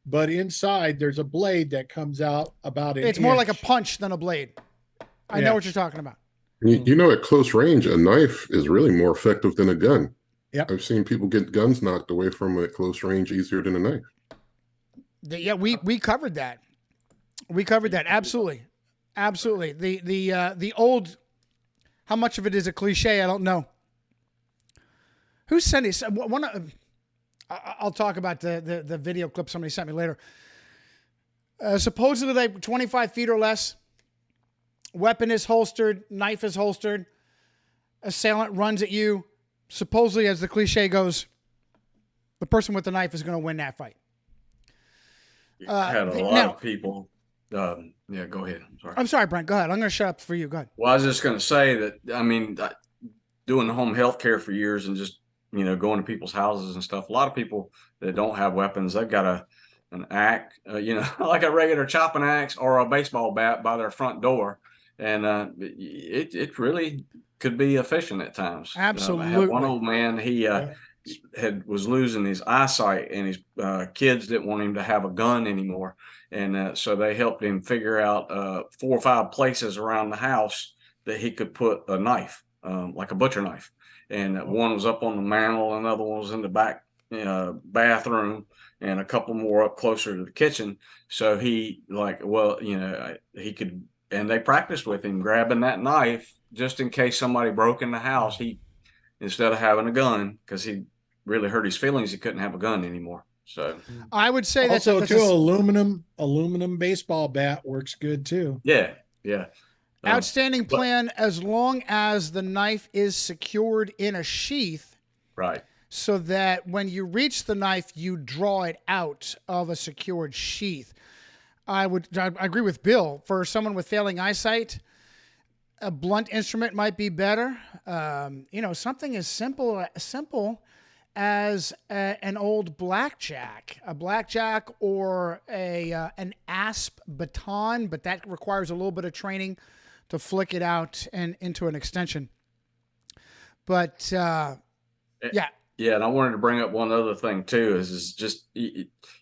but inside there's a blade that comes out about an It's more like a inch. punch than a blade. I know Yeah. what you're talking about. You know, at close range, a knife is really more effective than a gun. Yep. I've seen people get guns knocked away from them at close range easier than a knife. Yeah, we covered that. We covered that. Absolutely. The old, how much of it is a cliche? I don't know. Who sent it? I'll talk about the video clip somebody sent me later. Supposedly, like 25 feet or less, weapon is holstered, knife is holstered, assailant runs at you. Supposedly, as the cliche goes, the person with the knife is going to win that fight. I had a lot now- of people. Yeah, go ahead. Sorry. I'm sorry, Brent. Go ahead. I'm going to shut up for you. Go ahead. Well, I was just going to say that, I mean, doing home health care for years and just, going to people's houses and stuff. A lot of people that don't have weapons, they've got an axe, like a regular chopping axe or a baseball bat by their front door. And it really could be efficient at times. I Absolutely. had one old man, he was losing his eyesight, and his kids didn't want him to have a gun anymore. And so they helped him figure out 4 or 5 places around the house that he could put a knife, like a butcher knife. And one was up on the mantle, another one was in the back bathroom, and a couple more up closer to the kitchen. So he he could, and they practiced with him grabbing that knife just in case somebody broke in the house. He, instead of having a gun, because he really hurt his feelings, he couldn't have a gun anymore. So I would say that's Also, too, aluminum baseball bat works good too. yeah. outstanding plan as long as the knife is secured in a sheath, Right. so that when you reach the knife, you draw it out of a secured sheath. I agree with Bill. For someone with failing eyesight, a blunt instrument might be better. Something as simple as an old blackjack, or an asp baton, but that requires a little bit of training to flick it out and into an extension. But yeah. Yeah, and I wanted to bring up one other thing too. Is just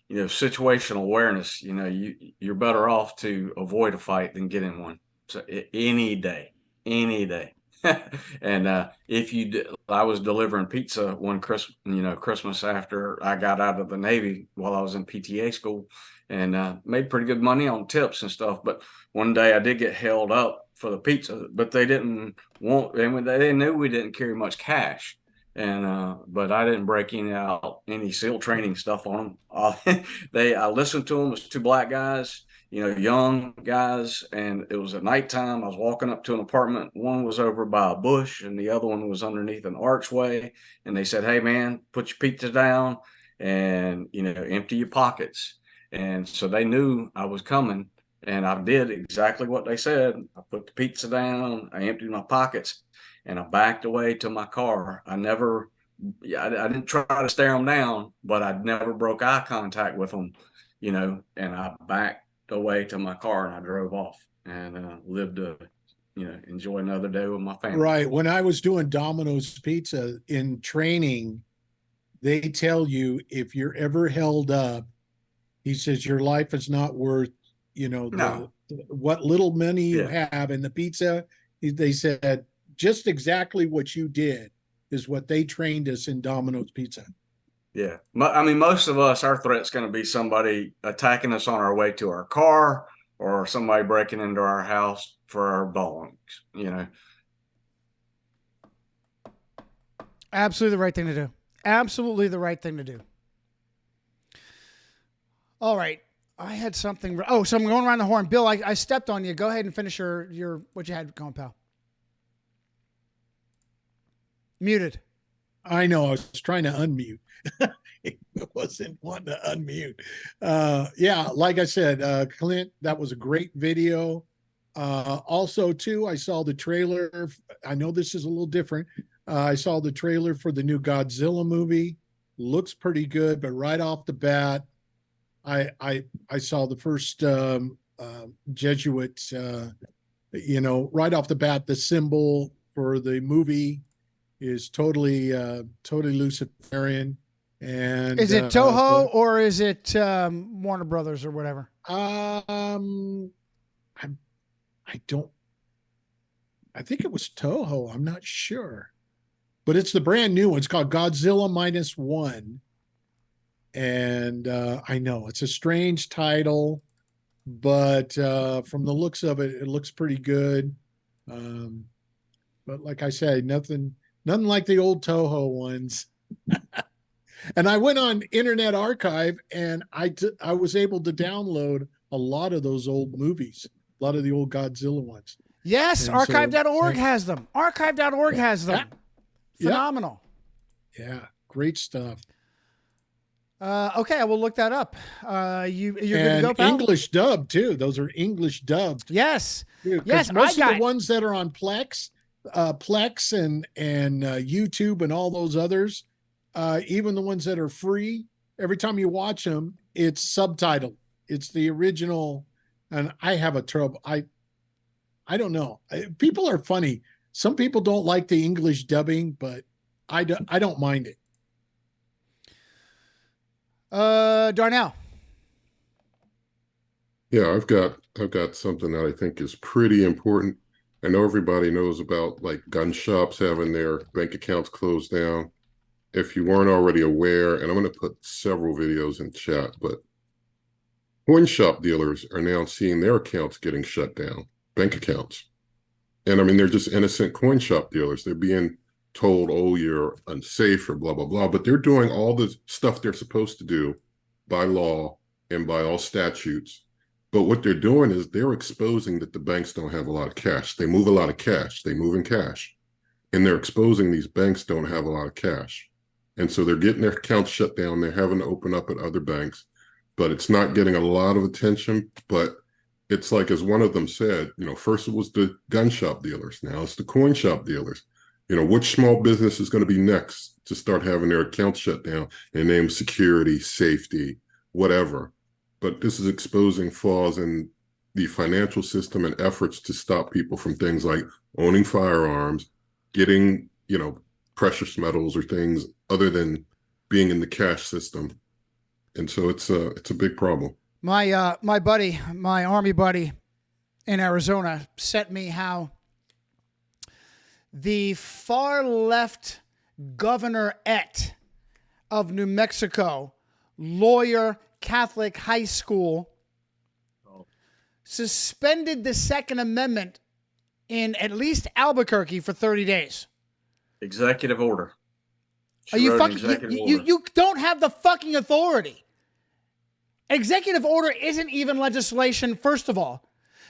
situational awareness. You're better off to avoid a fight than get in one. So any day. And I was delivering pizza one Christmas after I got out of the Navy while I was in PTA school, and made pretty good money on tips and stuff. But one day I did get held up for the pizza, but they didn't want. And they knew we didn't carry much cash. And but I didn't break any SEAL training stuff on them. I listened to them. It was 2 black guys, young guys, and it was at nighttime. I was walking up to an apartment. One was over by a bush, and the other one was underneath an archway. And they said, "Hey, man, put your pizza down, and empty your pockets." And so they knew I was coming, and I did exactly what they said. I put the pizza down. I emptied my pockets. And I backed away to my car. I didn't try to stare them down, but I never broke eye contact with them, and I backed away to my car and I drove off and lived to, enjoy another day with my family. Right. When I was doing Domino's Pizza in training, they tell you if you're ever held up, he says your life is not worth, No. what little money you have in the pizza. They said, just exactly what you did is what they trained us in Domino's Pizza. Yeah. I mean, most of us, our threat's going to be somebody attacking us on our way to our car or somebody breaking into our house for our belongings, you know. Absolutely the right thing to do. Absolutely the right thing to do. All right. I had something. Oh, so I'm going around the horn. Bill, I stepped on you. Go ahead and finish your what you had going, pal. Muted. I know. I was trying to unmute. It wasn't wanting to unmute. Yeah, like I said, Clint, that was a great video. Also, too, I saw the trailer. I know this is a little different. I saw the trailer for the new Godzilla movie. Looks pretty good, but right off the bat, I saw the first Jesuit, right off the bat, the symbol for the movie is totally Luciferian. And is it Toho or is it Warner Brothers or whatever? I think it was Toho. I'm not sure, but it's the brand new one. It's called Godzilla -1. And I know it's a strange title, but from the looks of it, it looks pretty good. But like I said, nothing like the old Toho ones. And I went on Internet Archive, and I was able to download a lot of those old movies, a lot of the old Godzilla ones. Yes, and archive.org has them. Archive.org has them. Yeah. Phenomenal. Yeah, great stuff. Okay, I will look that up. You're good to And go, pal? English dubbed too. Those are English dubbed. Yes. Dude, Yes, most of the ones that are on Plex and YouTube and all those others, even the ones that are free, every time you watch them, it's subtitled. It's the original, and I have a trouble. I don't know. People are funny. Some people don't like the English dubbing, but I don't mind it. Darnell. Yeah, I've got something that I think is pretty important. I know everybody knows about like gun shops having their bank accounts closed down. If you weren't already aware, and I'm going to put several videos in chat, but coin shop dealers are now seeing their accounts getting shut down, bank accounts. And I mean, they're just innocent coin shop dealers. They're being told, oh, you're unsafe or blah, blah, blah. But they're doing all the stuff they're supposed to do by law and by all statutes. But what they're doing is they're exposing that the banks don't have a lot of cash. They move a lot of cash. They move in cash. And they're exposing these banks don't have a lot of cash. And so they're getting their accounts shut down. They're having to open up at other banks. But it's not getting a lot of attention. But it's like, as one of them said, first it was the gun shop dealers. Now it's the coin shop dealers. Which small business is going to be next to start having their accounts shut down and name security, safety, whatever. But this is exposing flaws in the financial system and efforts to stop people from things like owning firearms, getting, precious metals or things other than being in the cash system. And so it's a big problem. My buddy, my Army buddy in Arizona sent me how the far left governorette of New Mexico, lawyer, Catholic high school, suspended the Second Amendment in at least Albuquerque for 30 days. Executive order. Are you fucking? You don't have the fucking authority. Executive order isn't even legislation, first of all.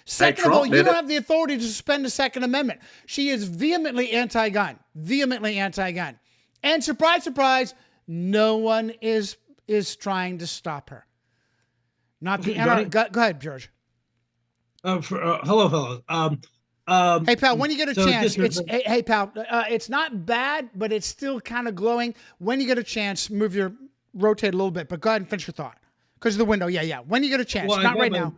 Second of all, you don't have the authority to suspend the Second Amendment. She is vehemently anti-gun. Vehemently anti-gun. And surprise, surprise, no one is trying to stop her. Not the go ahead, George. Hello, fellows. Hey, pal, when you get a chance, hey, pal, it's not bad, but it's still kind of glowing. When you get a chance, rotate a little bit, but go ahead and finish your thought. Because of the window, yeah. When you get a chance, not right now.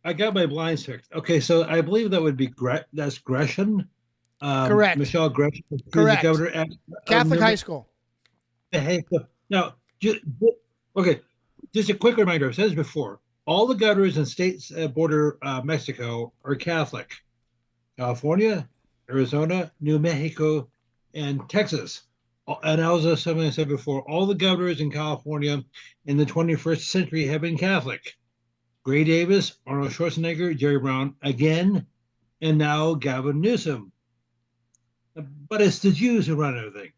I got my blinds fixed. Okay, so I believe that would be that's Gresham. Correct. Michelle Gresham. Correct. The governor at Catholic high school. Now, okay, just a quick reminder. I've said this before. All the governors in states that border Mexico are Catholic. California, Arizona, New Mexico, and Texas. And as something I said before, all the governors in California in the 21st century have been Catholic. Gray Davis, Arnold Schwarzenegger, Jerry Brown again, and now Gavin Newsom. But it's the Jews who run everything.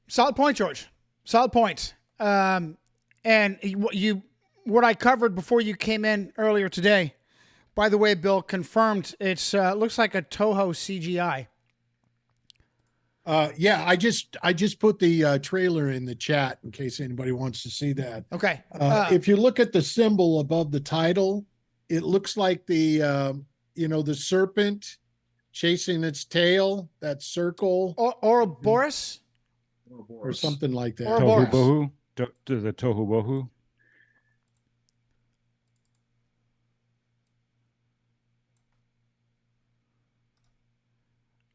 Solid point, George. Solid points. And what I covered before you came in earlier today, by the way, Bill confirmed it's looks like a Toho CGI. Yeah, I just put the trailer in the chat in case anybody wants to see that. Okay. If you look at the symbol above the title, it looks like the the serpent chasing its tail, that circle, Ouroboros, or something like that. Ouroboros. Tohu Bohu, the Tohu Bohu.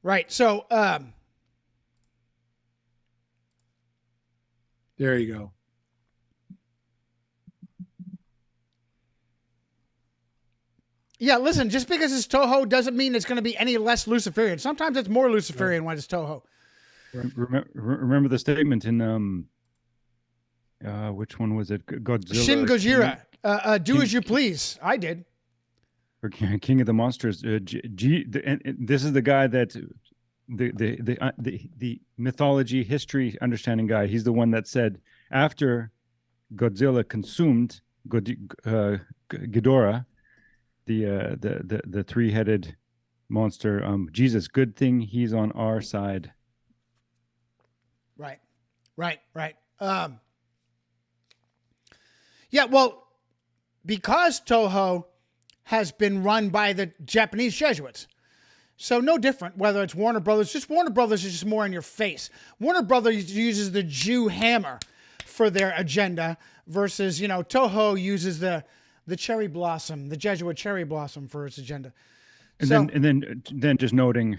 Right. So, there you go. yeah, listen, just because it's Toho doesn't mean it's going to be any less Luciferian. Sometimes it's more Luciferian when it's Toho. Remember the statement in which one was it? Godzilla. Shin Gojira. Do as you please. I did. Or King of the Monsters. And this is the guy that the mythology history understanding guy. He's the one that said after Godzilla consumed Ghidorah, the three-headed monster. Jesus, good thing he's on our side. Right. Yeah, well, because Toho has been run by the Japanese Jesuits. So no different whether it's Warner Brothers. Just Warner Brothers is just more in your face. Warner Brothers uses the Jew hammer for their agenda versus, Toho uses the cherry blossom, the Jesuit cherry blossom for its agenda. And then just noting,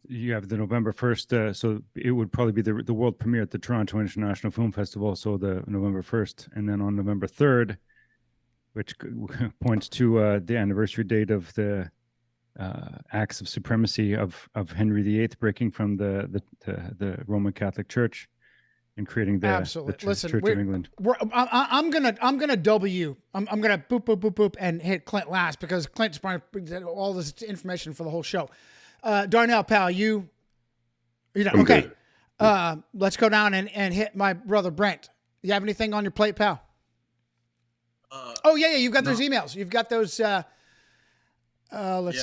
you have the November 1st, so it would probably be the world premiere at the Toronto International Film Festival, so the November 1st. And then on November 3rd, which points to the anniversary date of the acts of supremacy of Henry VIII breaking from the Roman Catholic Church and creating the Church of England. I'm gonna double you. I'm gonna boop boop boop boop and hit Clint last because Clint's probably all this information for the whole show. Darnell, pal, you know, okay. Let's go down and hit my brother Brent. You have anything on your plate, pal? Oh yeah, you've got those emails. You've got those. Let's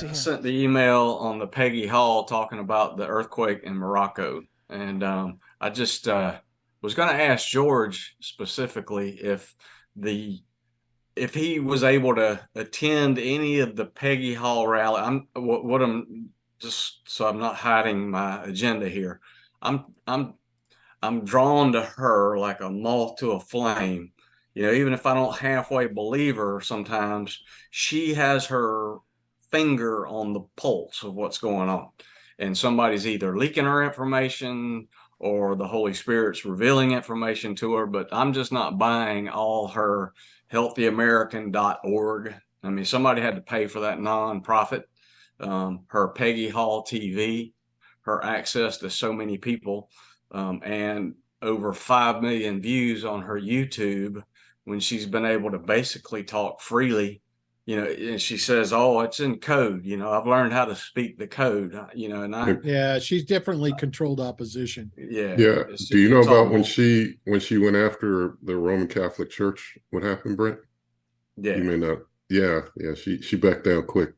see here. I sent the email on the Peggy Hall talking about the earthquake in Morocco, and I just was going to ask George specifically if he was able to attend any of the Peggy Hall rally. I'm just so I'm not hiding my agenda here. I'm drawn to her like a moth to a flame. You know, even if I don't halfway believe her, sometimes she has her finger on the pulse of what's going on. And somebody's either leaking her information or the Holy Spirit's revealing information to her. But I'm just not buying all her healthyamerican.org. I mean, somebody had to pay for that nonprofit, her Peggy Hall TV, her access to so many people, and over 5 million views on her YouTube, when she's been able to basically talk freely, you know, and she says, "Oh, it's in code. You know, I've learned how to speak the code." You know, yeah, she's definitely controlled opposition. Yeah. Do you know about when she went after the Roman Catholic Church? What happened, Brent? Yeah, you may not. Yeah. She backed down quick.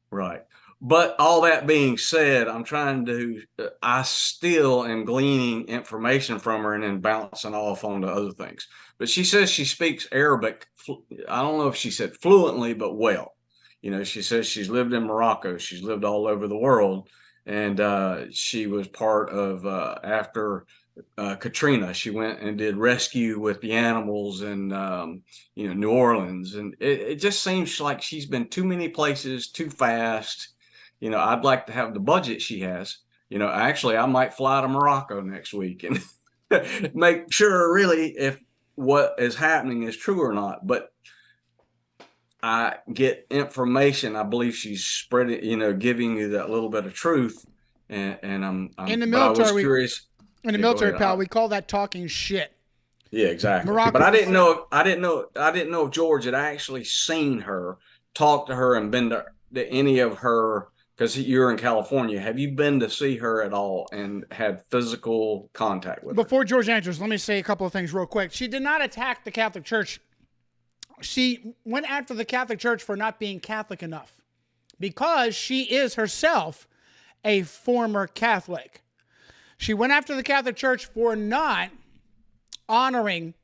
Right. But all that being said, I still am gleaning information from her and then bouncing off onto other things. But she says she speaks Arabic. I don't know if she said fluently, but well. You know, she says she's lived in Morocco. She's lived all over the world. And she was part of, after Katrina, she went and did rescue with the animals in, New Orleans. And it just seems like she's been too many places too fast. You know, I'd like to have the budget she has. You know, actually, I might fly to Morocco next week and make sure really if what is happening is true or not. But I get information, I believe she's spreading, giving you that little bit of truth. And I'm in the but I was military. curious. In the Yeah, go military, ahead. pal, we call that talking shit. Yeah, exactly. Morocco- But I didn't know if George had actually seen her, talked to her, and been to any of her. Because you're in California, have you been to see her at all and had physical contact with her? Before George answers, let me say a couple of things real quick. She did not attack the Catholic Church. She went after the Catholic Church for not being Catholic enough, because she is herself a former Catholic. She went after the Catholic Church for not honoring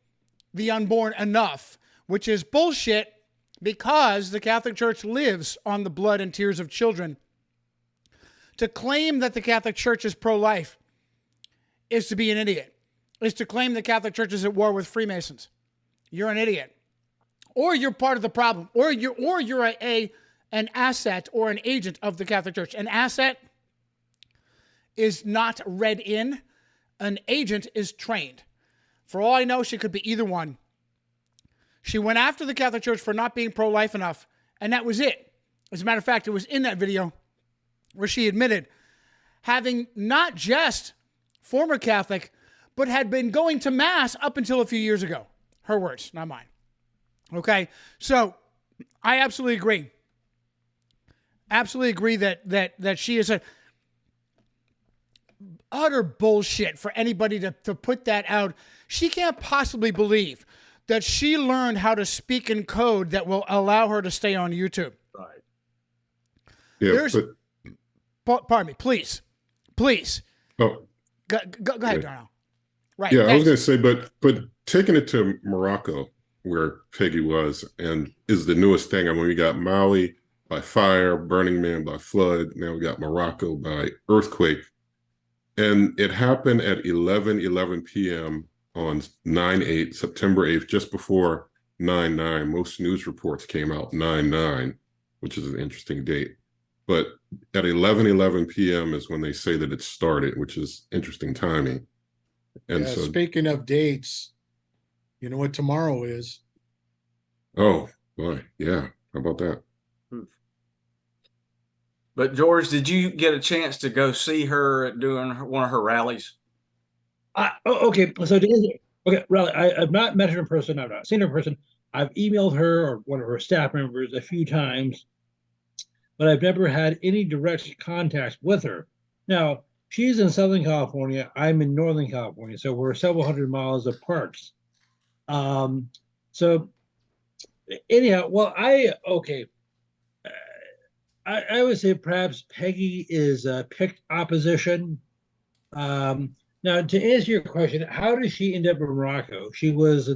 the unborn enough, which is bullshit, because the Catholic Church lives on the blood and tears of children. To claim that the Catholic Church is pro-life is to be an idiot. Is to claim the Catholic Church is at war with Freemasons. You're an idiot. Or you're part of the problem. Or you're an asset or an agent of the Catholic Church. An asset is not read in. An agent is trained. For all I know, she could be either one. She went after the Catholic Church for not being pro-life enough, and that was it. As a matter of fact, it was in that video where she admitted having not just former Catholic, but had been going to Mass up until a few years ago. Her words, not mine. Okay, so I absolutely agree. Absolutely agree that she is a utter bullshit for anybody to put that out. She can't possibly believe that she learned how to speak in code that will allow her to stay on YouTube. Right. Yeah, Pardon me, please. Oh, go ahead, Darnell. Right. Yeah, I was thanks. going to say, but taking it to Morocco, where Peggy was, and is the newest thing. I mean, we got Maui by fire, Burning Man by flood. Now we got Morocco by earthquake. And it happened at 11 p.m. on 9/8, September 8th, just before 9/9. Most news reports came out 9/9, which is an interesting date. But at 11 p.m. is when they say that it started, which is interesting timing. And Yeah, so, speaking of dates, you know what tomorrow is? oh boy, yeah. How about that? But George, did you get a chance to go see her doing one of her rallies? Okay, so Riley, I've not met her in person. I've not seen her in person. I've emailed her or one of her staff members a few times, but I've never had any direct contact with her. Now, she's in Southern California. I'm in Northern California, so we're several hundred miles apart. So anyhow, well, I would say perhaps Peggy is picked opposition. Now, to answer your question, how did she end up in Morocco? She was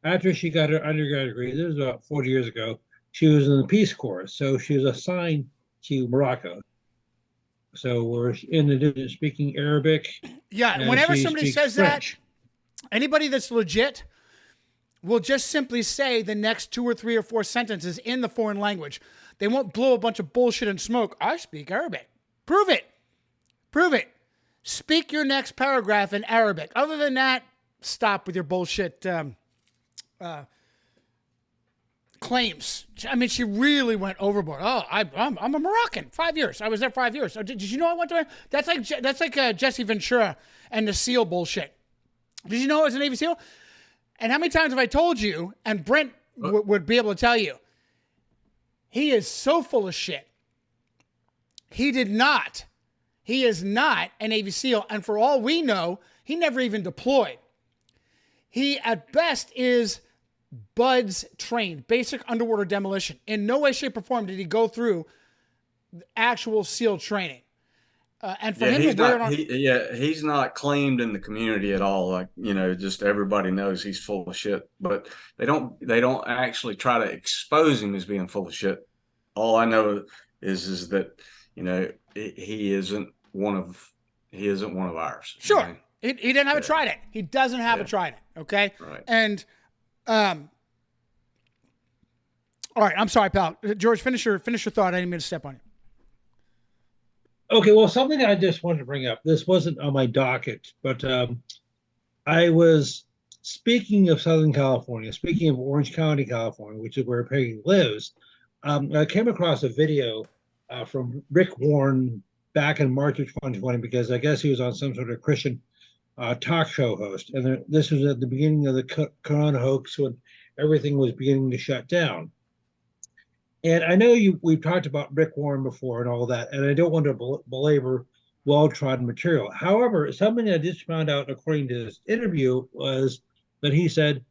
after she got her undergrad degree, this was about 40 years ago, she was in the Peace Corps. So she was assigned to Morocco. So we're in addition to speaking Arabic. Yeah, whenever somebody says French. that, anybody that's legit will just simply say the next 2 or 3 or 4 sentences in the foreign language. They won't blow a bunch of bullshit and smoke. I speak Arabic. Prove it. Prove it. Speak your next paragraph in Arabic. Other than that, stop with your bullshit claims. I mean, she really went overboard. Oh, I'm a Moroccan. 5 years. I was there 5 years. Oh, did you know I went to? That's like Jesse Ventura and the SEAL bullshit. Did you know I was a Navy SEAL? And how many times have I told you? And Brent would be able to tell you. He is so full of shit. He is not a Navy SEAL. And for all we know, he never even deployed. He, at best, is BUDS trained, basic underwater demolition. In no way, shape, or form did he go through actual SEAL training. And for him to wear it on... he's not claimed in the community at all. Like, just everybody knows he's full of shit, but they don't actually try to expose him as being full of shit. All I know is that, he isn't one of ours. Sure. Right? He didn't have a trident. He doesn't have a trident. Okay. Right. And, all right. I'm sorry, pal. George, finish your thought. I didn't mean to step on you. Okay, well, something I just wanted to bring up. This wasn't on my docket, but I was speaking of Southern California, speaking of Orange County, California, which is where Peggy lives, I came across a video from Rick Warren back in March of 2020 because I guess he was on some sort of Christian talk show host. And this was at the beginning of the Corona hoax when everything was beginning to shut down. And I know we've talked about Rick Warren before and all that, and I don't want to belabor well-trodden material. However, something I just found out according to this interview was that he said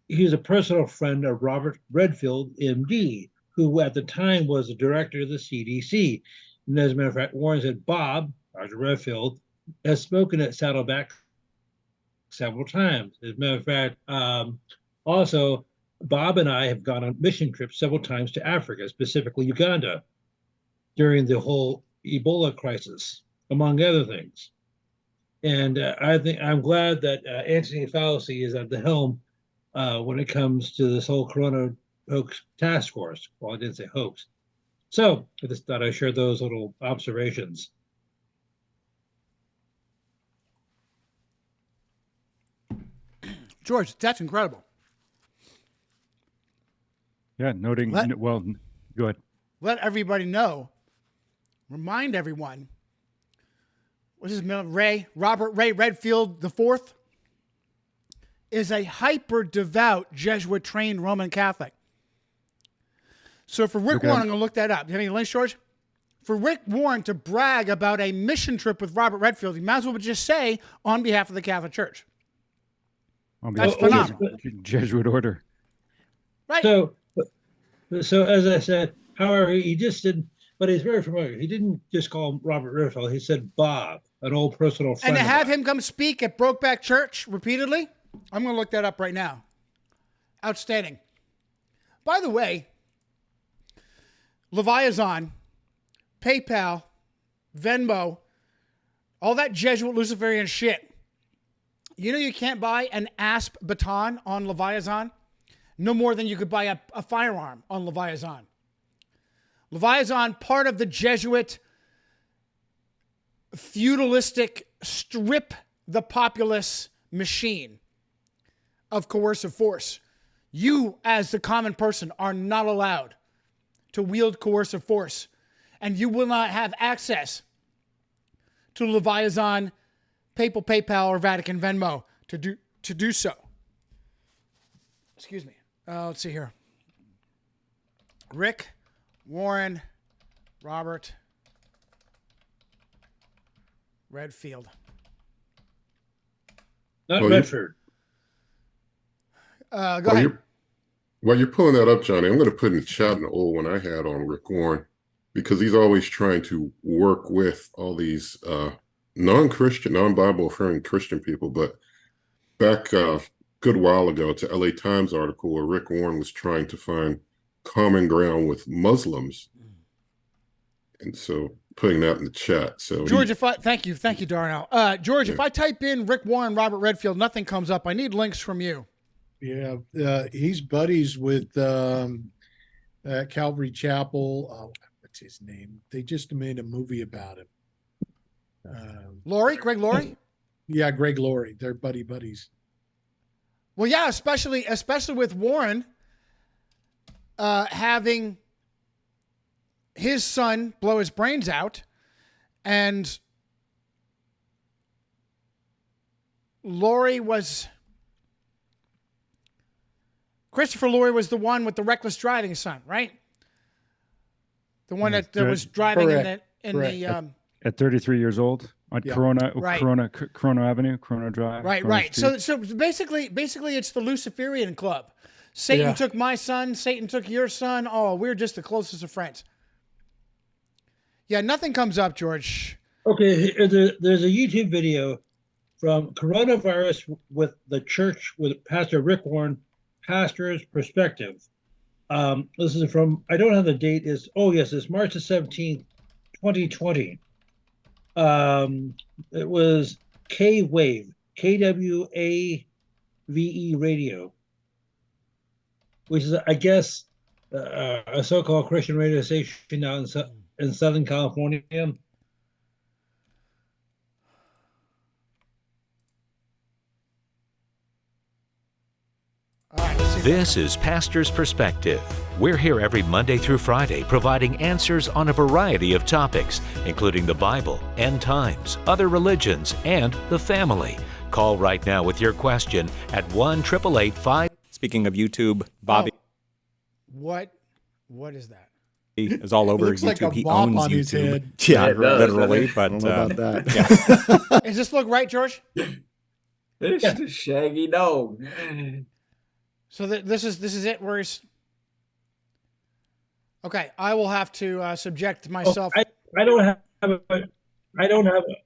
he's a personal friend of Robert Redfield, MD, who at the time was the director of the CDC. And as a matter of fact, Warren said Bob, Dr. Redfield, has spoken at Saddleback several times. As a matter of fact, also, Bob and I have gone on mission trips several times to Africa, specifically Uganda, during the whole Ebola crisis, among other things. And I'm glad that Anthony Fauci is at the helm when it comes to this whole Corona hoax task force. Well, I didn't say hoax. So I just thought I'd share those little observations. George, that's incredible. Yeah, noting, well, go ahead. Let everybody know, remind everyone, what's his name? Robert Ray Redfield IV is a hyper-devout Jesuit-trained Roman Catholic. So for Rick Warren, I'm going to look that up. Do you have any links, George? For Rick Warren to brag about a mission trip with Robert Redfield, he might as well just say, on behalf of the Catholic Church. That's phenomenal. Jesuit order. Right. So as I said, however, he just didn't, but he's very familiar. He didn't just call him Robert Redfield. He said Bob, an old personal friend. And to have him come speak at Brokeback Church repeatedly, I'm going to look that up right now. Outstanding. By the way, Leviathan, PayPal, Venmo, all that Jesuit Luciferian shit. You know you can't buy an asp baton on Leviathan? No more than you could buy a firearm on Leviathan. Leviathan, part of the Jesuit feudalistic strip the populace machine of coercive force. You, as the common person, are not allowed to wield coercive force, and you will not have access to Leviathan, Papal PayPal, or Vatican Venmo to do so. Excuse me. Let's see here. Rick Warren Robert Redfield. Not Redford. Go ahead. While you're pulling that up, Johnny, I'm going to put in the chat an old one I had on Rick Warren, because he's always trying to work with all these non-Christian, non-Bible referring Christian people. But back a good while ago, it's a LA Times article where Rick Warren was trying to find common ground with Muslims. And so putting that in the chat. So George, thank you, Darnell. George, if I type in Rick Warren, Robert Redfield, nothing comes up. I need links from you. Yeah, he's buddies with Calvary Chapel. Oh, what's his name? They just made a movie about him. Greg Laurie? Yeah, Greg Laurie. They're buddies. Well, yeah, especially with Warren having his son blow his brains out, and Christopher Laurie was the one with the reckless driving son, right? The one that was driving at 33 years old on Corona Avenue, Corona Drive. Right. So basically it's the Luciferian club. Satan took my son, Satan took your son. Oh, we're just the closest of friends. Yeah, nothing comes up, George. Okay, there's a YouTube video from Coronavirus with the Church with Pastor Rick Warren, Pastor's Perspective. This is from, I don't have the date, it's March the 17th, 2020. It was K-Wave, KWAVE radio, which is, I guess, a so-called Christian radio station now in Southern California. This is Pastor's Perspective. We're here every Monday through Friday providing answers on a variety of topics, including the Bible, end times, other religions, and the family. Call right now with your question at 1-888-5. Speaking of YouTube, Bobby What is that? is all over Looks YouTube. like a He mop owns on his YouTube. head. Yeah, It does, literally. doesn't But about that. yeah. Does this look right, George? It's the Shaggy Dog. So this is it. Where he's okay. I will have to subject myself. I don't have.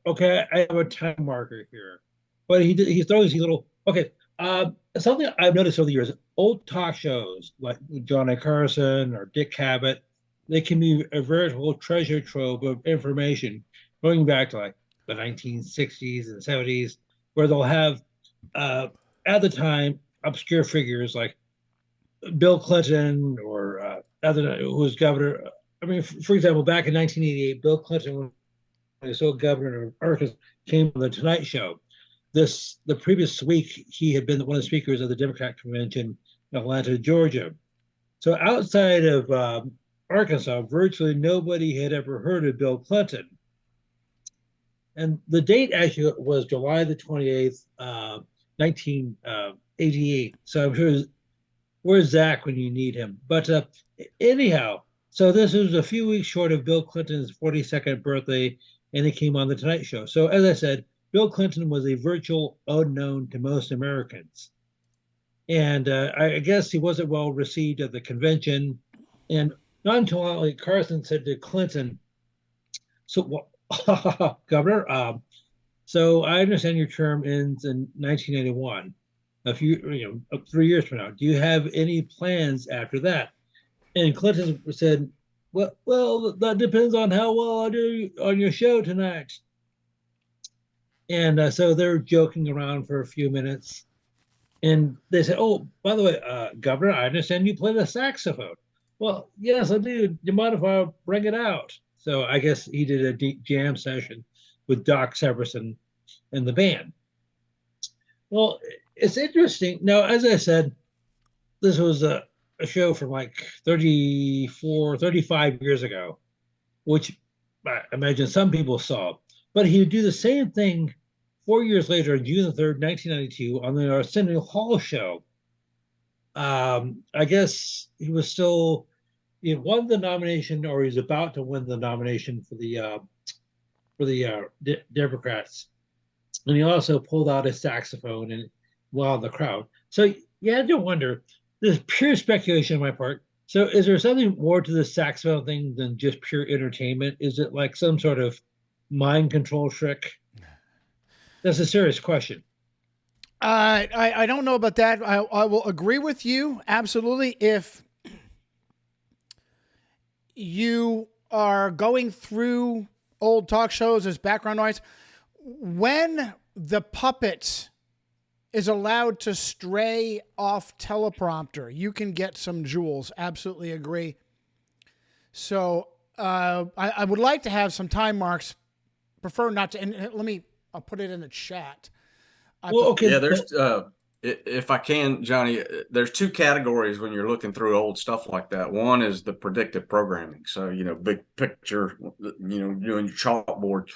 Okay, I have a time marker here, but he throws these little. Okay, something I've noticed over the years: old talk shows like Johnny Carson or Dick Cavett, they can be a veritable treasure trove of information going back to like the 1960s and 70s, where they'll have at the time obscure figures like Bill Clinton or who was governor. I mean, for example, back in 1988, Bill Clinton, when he was still governor of Arkansas, came on the Tonight Show. The previous week, he had been one of the speakers of the Democrat convention in Atlanta, Georgia. So outside of Arkansas, virtually nobody had ever heard of Bill Clinton. And the date actually was July the 28th, 1988. So I'm sure, where's Zach when you need him? But anyhow, so this was a few weeks short of Bill Clinton's 42nd birthday, and he came on the Tonight Show. So as I said, Bill Clinton was a virtual unknown to most Americans. And I guess he wasn't well received at the convention. And nonchalantly, Carson said to Clinton, so, Governor, so I understand your term ends in 1981, a few, 3 years from now. Do you have any plans after that? And Clinton said, well, that depends on how well I do on your show tonight. And so they're joking around for a few minutes. And they said, oh, by the way, Governor, I understand you play the saxophone. Well, yes, I do. Do you mind if I bring it out? So I guess he did a deep jam session with Doc Severinsen and the band. Well, it's interesting. Now, as I said, this was a show from like 35 years ago, which I imagine some people saw. But he would do the same thing 4 years later, June the 3rd, 1992, on the Arsenio Hall show. I guess he was still, he won the nomination, or he's about to win the nomination for the Democrats. And he also pulled out his saxophone and wowed the crowd. So you had to wonder, this is pure speculation on my part. So is there something more to the saxophone thing than just pure entertainment? Is it like some sort of mind control trick? That's a serious question. I don't know about that. I will agree with you absolutely. If you are going through old talk shows as background noise, when the puppet is allowed to stray off teleprompter, you can get some jewels. Absolutely agree. So I would like to have some time marks. Prefer not to. And I'll put it in the chat. Okay. Yeah, there's if I can, Johnny, there's two categories when you're looking through old stuff like that. One is the predictive programming. So, big picture, doing your chalkboard,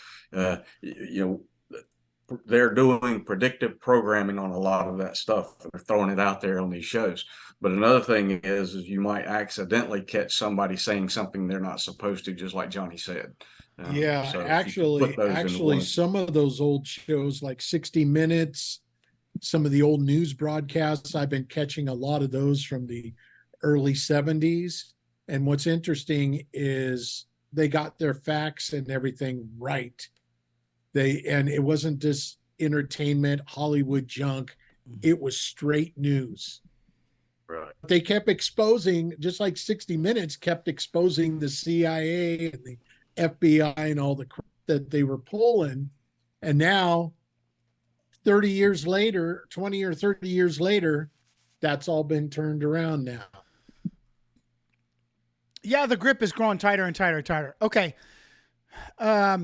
they're doing predictive programming on a lot of that stuff. They're throwing it out there on these shows. But another thing is you might accidentally catch somebody saying something they're not supposed to, just like Johnny said. Yeah, So actually, some of those old shows like 60 Minutes, some of the old news broadcasts, I've been catching a lot of those from the early 70s. And what's interesting is they got their facts and everything right. And it wasn't just entertainment, Hollywood junk. It was straight news. Right. They kept exposing, just like 60 Minutes kept exposing the CIA and the FBI and all the crap that they were pulling. And now 30 years later, 20 or 30 years later, that's all been turned around now. Yeah, the grip is growing tighter and tighter and tighter. Okay. Let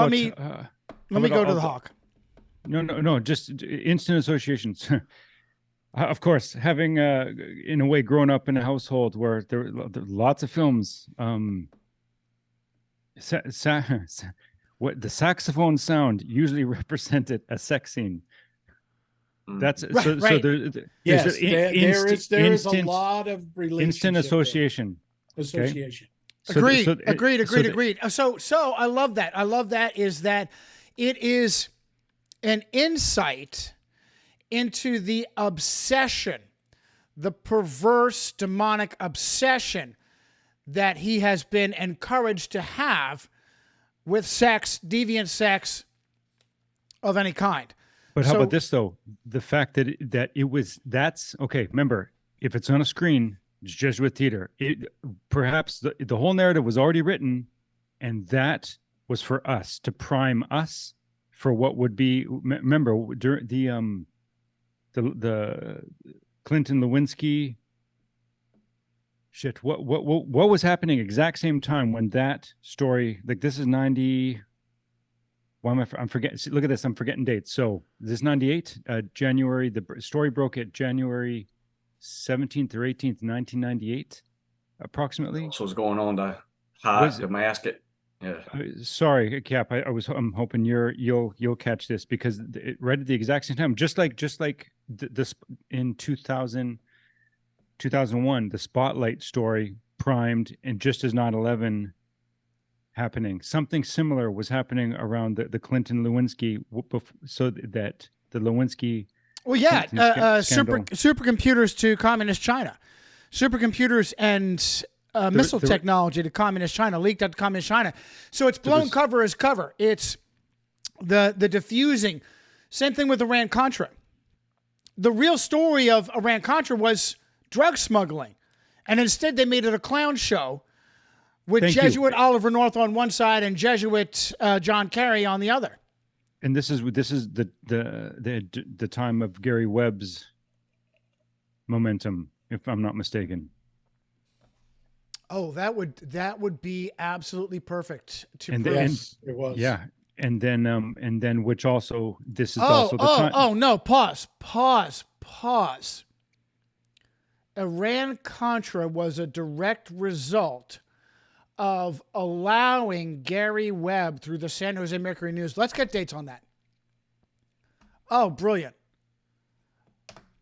me go to the Hawk. No, just instant associations. Of course, having in a way grown up in a household where there were lots of films, what the saxophone sound usually represented a sex scene. That's Right, so. right. Yes, there is a instant- lot of relationship instant there. association. Association. Agreed. So Agreed. so the- Agreed. So I love that. I love that is that it is an insight into the obsession, the perverse demonic obsession that he has been encouraged to have with sex, deviant sex of any kind. But how So- about this though? The fact that that's okay. Remember, if it's on a screen, it's Jesuit theater. Perhaps the whole narrative was already written, and that was for us to prime us for what would be. Remember during the Clinton Lewinsky shit. What was happening exact same time when that story? Like this is 90. Why am I'm forgetting? Look at this. I'm forgetting dates. So this is 98, January. The story broke at January 17th or 18th, 1998, approximately. That's what's going on to hide, to mask it. Yeah. Sorry, Cap. I'm hoping you'll catch this because it read at the exact same time, just like this in 2001, the Spotlight story primed, and just as 9/11 happening, something similar was happening around the Clinton Lewinsky, so that the Lewinsky. Well, yeah, scandal. supercomputers to communist China, supercomputers and missile technology to communist China leaked out to communist China. So it's blown cover as cover. It's the diffusing. Same thing with Iran-Contra. The real story of Iran-Contra was drug smuggling, and instead they made it a clown show with Jesuit Oliver North on one side and Jesuit John Kerry on the other. And this is the time of Gary Webb's momentum, if I'm not mistaken. Oh, that would be absolutely perfect to And prove. Yes, it was. Yeah, and then which also this is also the time. Oh no! Pause. Iran-Contra was a direct result of allowing Gary Webb through the San Jose Mercury News. Let's get dates on that. Oh, brilliant.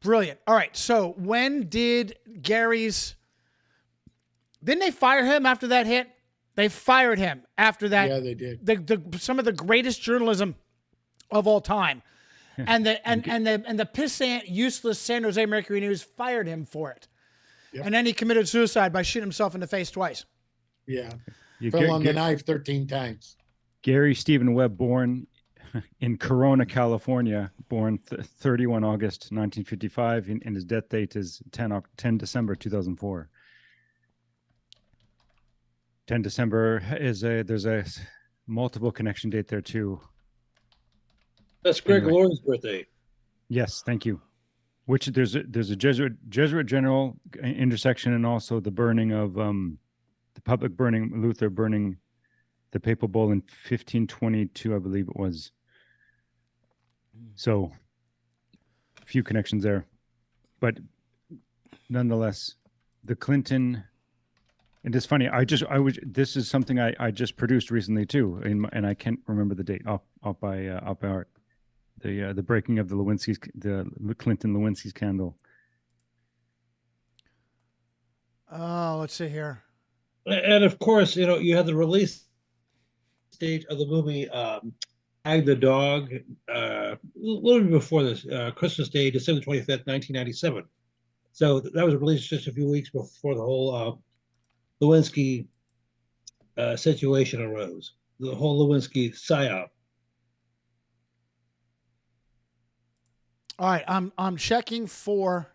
All right. So when did didn't they fire him after that hit? They fired him after that. Yeah, they did. Some of the greatest journalism of all time. And the pissant, useless San Jose Mercury News fired him for it. Yep. And then he committed suicide by shooting himself in the face twice. Yeah. Fell on the knife 13 times. Gary Stephen Webb, born in Corona, California, born 31 August 1955, and his death date is 10 December 2004. 10 December there's a multiple connection date there too. That's Greg Lauren's birthday. Yes, thank you. Which there's a Jesuit general intersection, and also the burning of the public burning, Luther burning the papal bull in 1522, I believe it was. So a few connections there, but nonetheless, the Clinton. And it's funny. This is something I just produced recently too, and I can't remember the date. Up by art. The breaking of the Clinton Lewinsky scandal. Oh, let's see here. And of course, you had the release date of the movie Ag the Dog a little bit before this, Christmas Day, December 25th, 1997. So that was released just a few weeks before the whole Lewinsky situation arose, the whole Lewinsky psyop. All right, I'm checking for.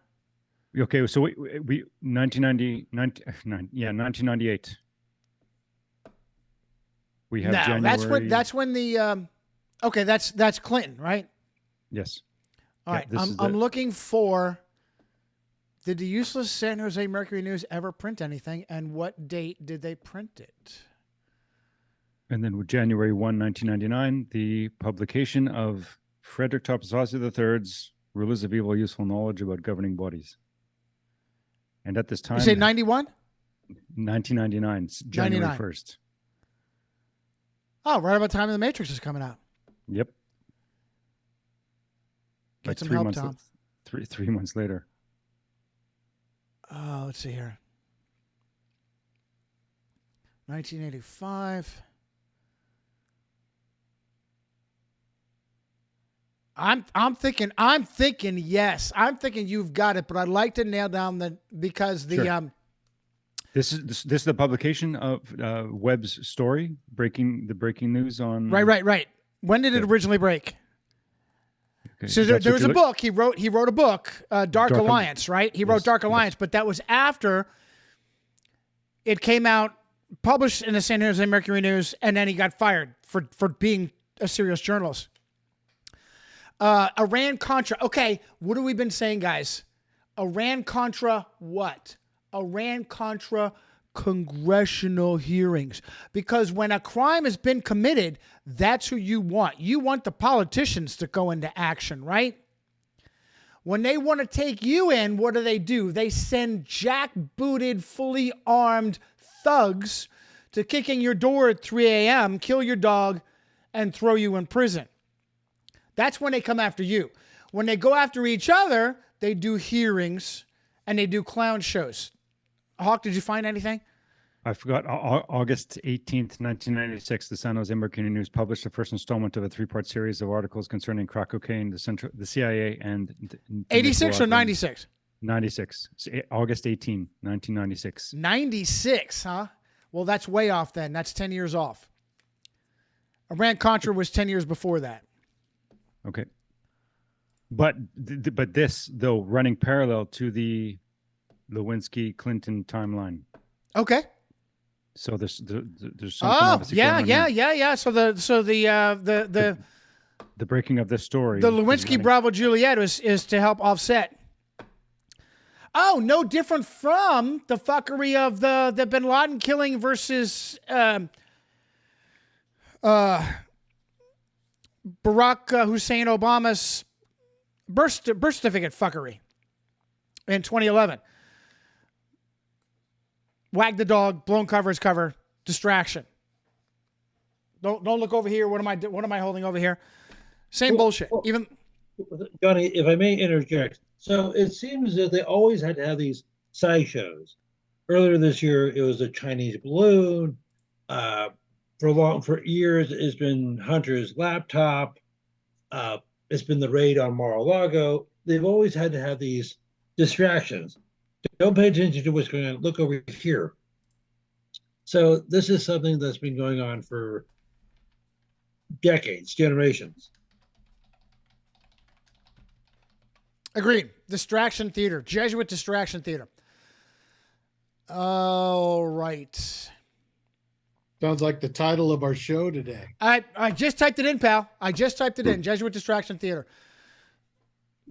Okay, so we 1998. We have January. That's when the okay, that's Clinton, right? Yes. All right, I'm looking for. Did the useless San Jose Mercury News ever print anything, and what date did they print it? And then January 1, 1999, the publication of Frederick Topsassi III's Rulers of evil, useful knowledge about governing bodies. And at this time, You say 91? 1999, January 99. 1st. Oh, right about the time of the Matrix is coming out. Yep. Get Like some 3 help, months, Tom. 3 months later. Let's see here. 1985. I'm thinking yes. I'm thinking you've got it, but I'd like to nail down because the Sure. This is the publication of Webb's story, breaking news on. Right. When did it originally break? Okay, So there was a book he wrote a book, Dark Alliance, right? He wrote Yes, Dark Alliance, but that was after it came out, published in the San Jose Mercury News, and then he got fired for being a serious journalist. Iran-Contra. Okay, what have we been saying, guys? Iran-Contra what? Iran-Contra congressional hearings. Because when a crime has been committed, that's who you want. You want the politicians to go into action, right? When they want to take you in, what do? They send jackbooted, fully armed thugs to kick in your door at 3 a.m., kill your dog, and throw you in prison. That's when they come after you. When they go after each other, they do hearings and they do clown shows. Hawk, did you find anything? I forgot. August 18th, 1996, the San Jose Mercury News published the first installment of a 3-part series of articles concerning crack cocaine, the CIA, and 86 or 96? 96. August 18, 1996. 96, huh? Well, that's way off then. That's 10 years off. Iran-Contra was 10 years before that. Okay. But this, though, running parallel to the Lewinsky-Clinton timeline. Okay. So there's something. Oh, obviously going on here. yeah. So the breaking of this story. The Lewinsky Bravo Juliet is to help offset. Oh, no different from the fuckery of the Bin Laden killing versus Barack Hussein Obama's birth certificate fuckery in 2011. Wag the dog, blown cover is cover, distraction. Don't look over here. What am I holding over here? Same bullshit. Even Johnny, if I may interject. So it seems that they always had to have these sideshows. Earlier this year, it was a Chinese balloon. For years, it's been Hunter's laptop. It's been the raid on Mar-a-Lago. They've always had to have these distractions. Don't pay attention to what's going on. Look over here. So this is something that's been going on for decades, generations. agreed. Distraction theater, Jesuit distraction theater. All right. Sounds like the title of our show today. I just typed it in, pal. I just typed it in. Jesuit distraction theater.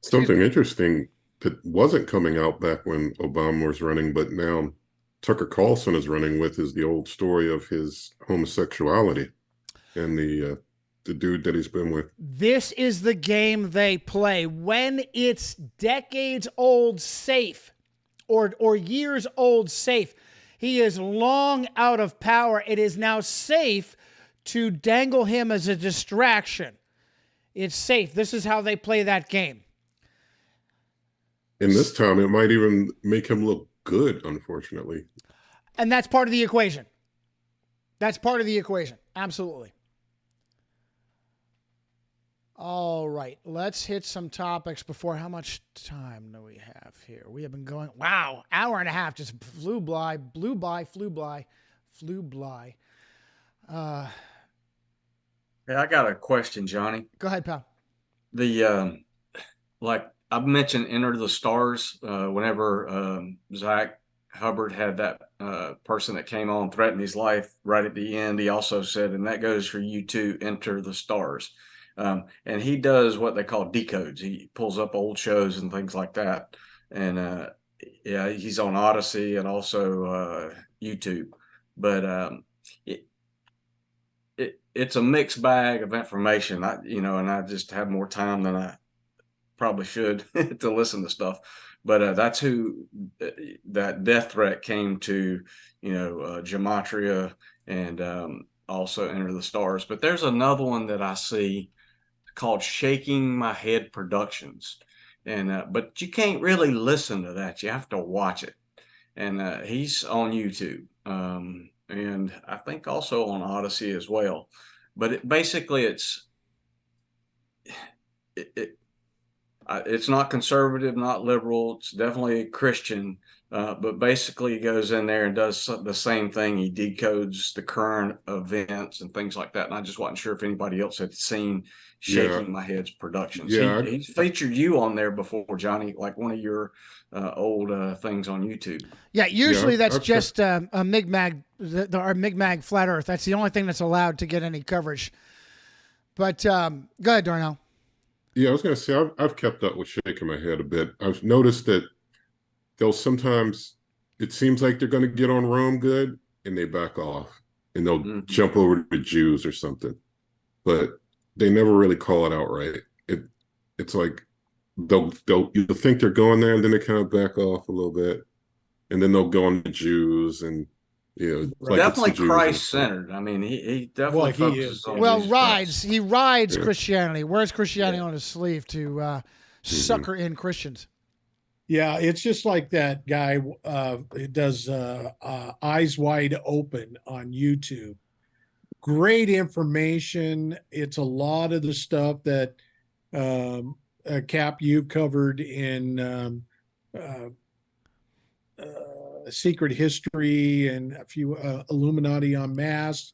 Something interesting that wasn't coming out back when Obama was running, but now Tucker Carlson is running with is the old story of his homosexuality and the dude that he's been with. This is the game they play when it's decades old safe or years old safe. He is long out of power. It is now safe to dangle him as a distraction. It's safe. This is how they play that game. And this time it might even make him look good, unfortunately. And that's part of the equation. That's part of the equation. Absolutely. All right. Let's hit some topics before. How much time do we have here? We have been going, wow, hour and a half just flew by. Yeah, I got a question, Johnny. Go ahead, pal. The like I mentioned Enter the Stars, whenever Zach Hubbard had that person that came on threatened his life right at the end, he also said, and that goes for you too, Enter the Stars. And he does what they call decodes. He pulls up old shows and things like that. And yeah, he's on Odyssey and also YouTube. But it's a mixed bag of information. And I just have more time than I probably should to listen to stuff. But that's who that death threat came to, Gematria and also Enter the Stars. But there's another one that I see called Shaking My Head Productions. And but you can't really listen to that. You have to watch it. And he's on YouTube. And I think also on Odyssey as well. But it's not conservative, not liberal. It's definitely Christian. But basically, he goes in there and does the same thing. He decodes the current events and things like that. And I just wasn't sure if anybody else had seen Shaking My Head's productions. Yeah, He's featured you on there before, Johnny, like one of your old things on YouTube. Yeah, usually that's just a Mi'kmaq, our Mi'kmaq Flat Earth. That's the only thing that's allowed to get any coverage. But go ahead, Darnell. Yeah, I was going to say, I've kept up with Shaking My Head a bit. I've noticed that they'll sometimes, it seems like they're going to get on Rome good, and they back off, and they'll jump over to the Jews or something. But they never really call it out right. It's like you'll think they're going there, and then they kind of back off a little bit, and then they'll go on the Jews, and like definitely Christ centered. I mean, he definitely focuses on he rides Christianity. Wears Christianity on his sleeve to sucker in Christians. Yeah, it's just like that guy does Eyes Wide Open on YouTube. Great information. It's a lot of the stuff that Cap, you've covered in Secret History and a few Illuminati Unmasked.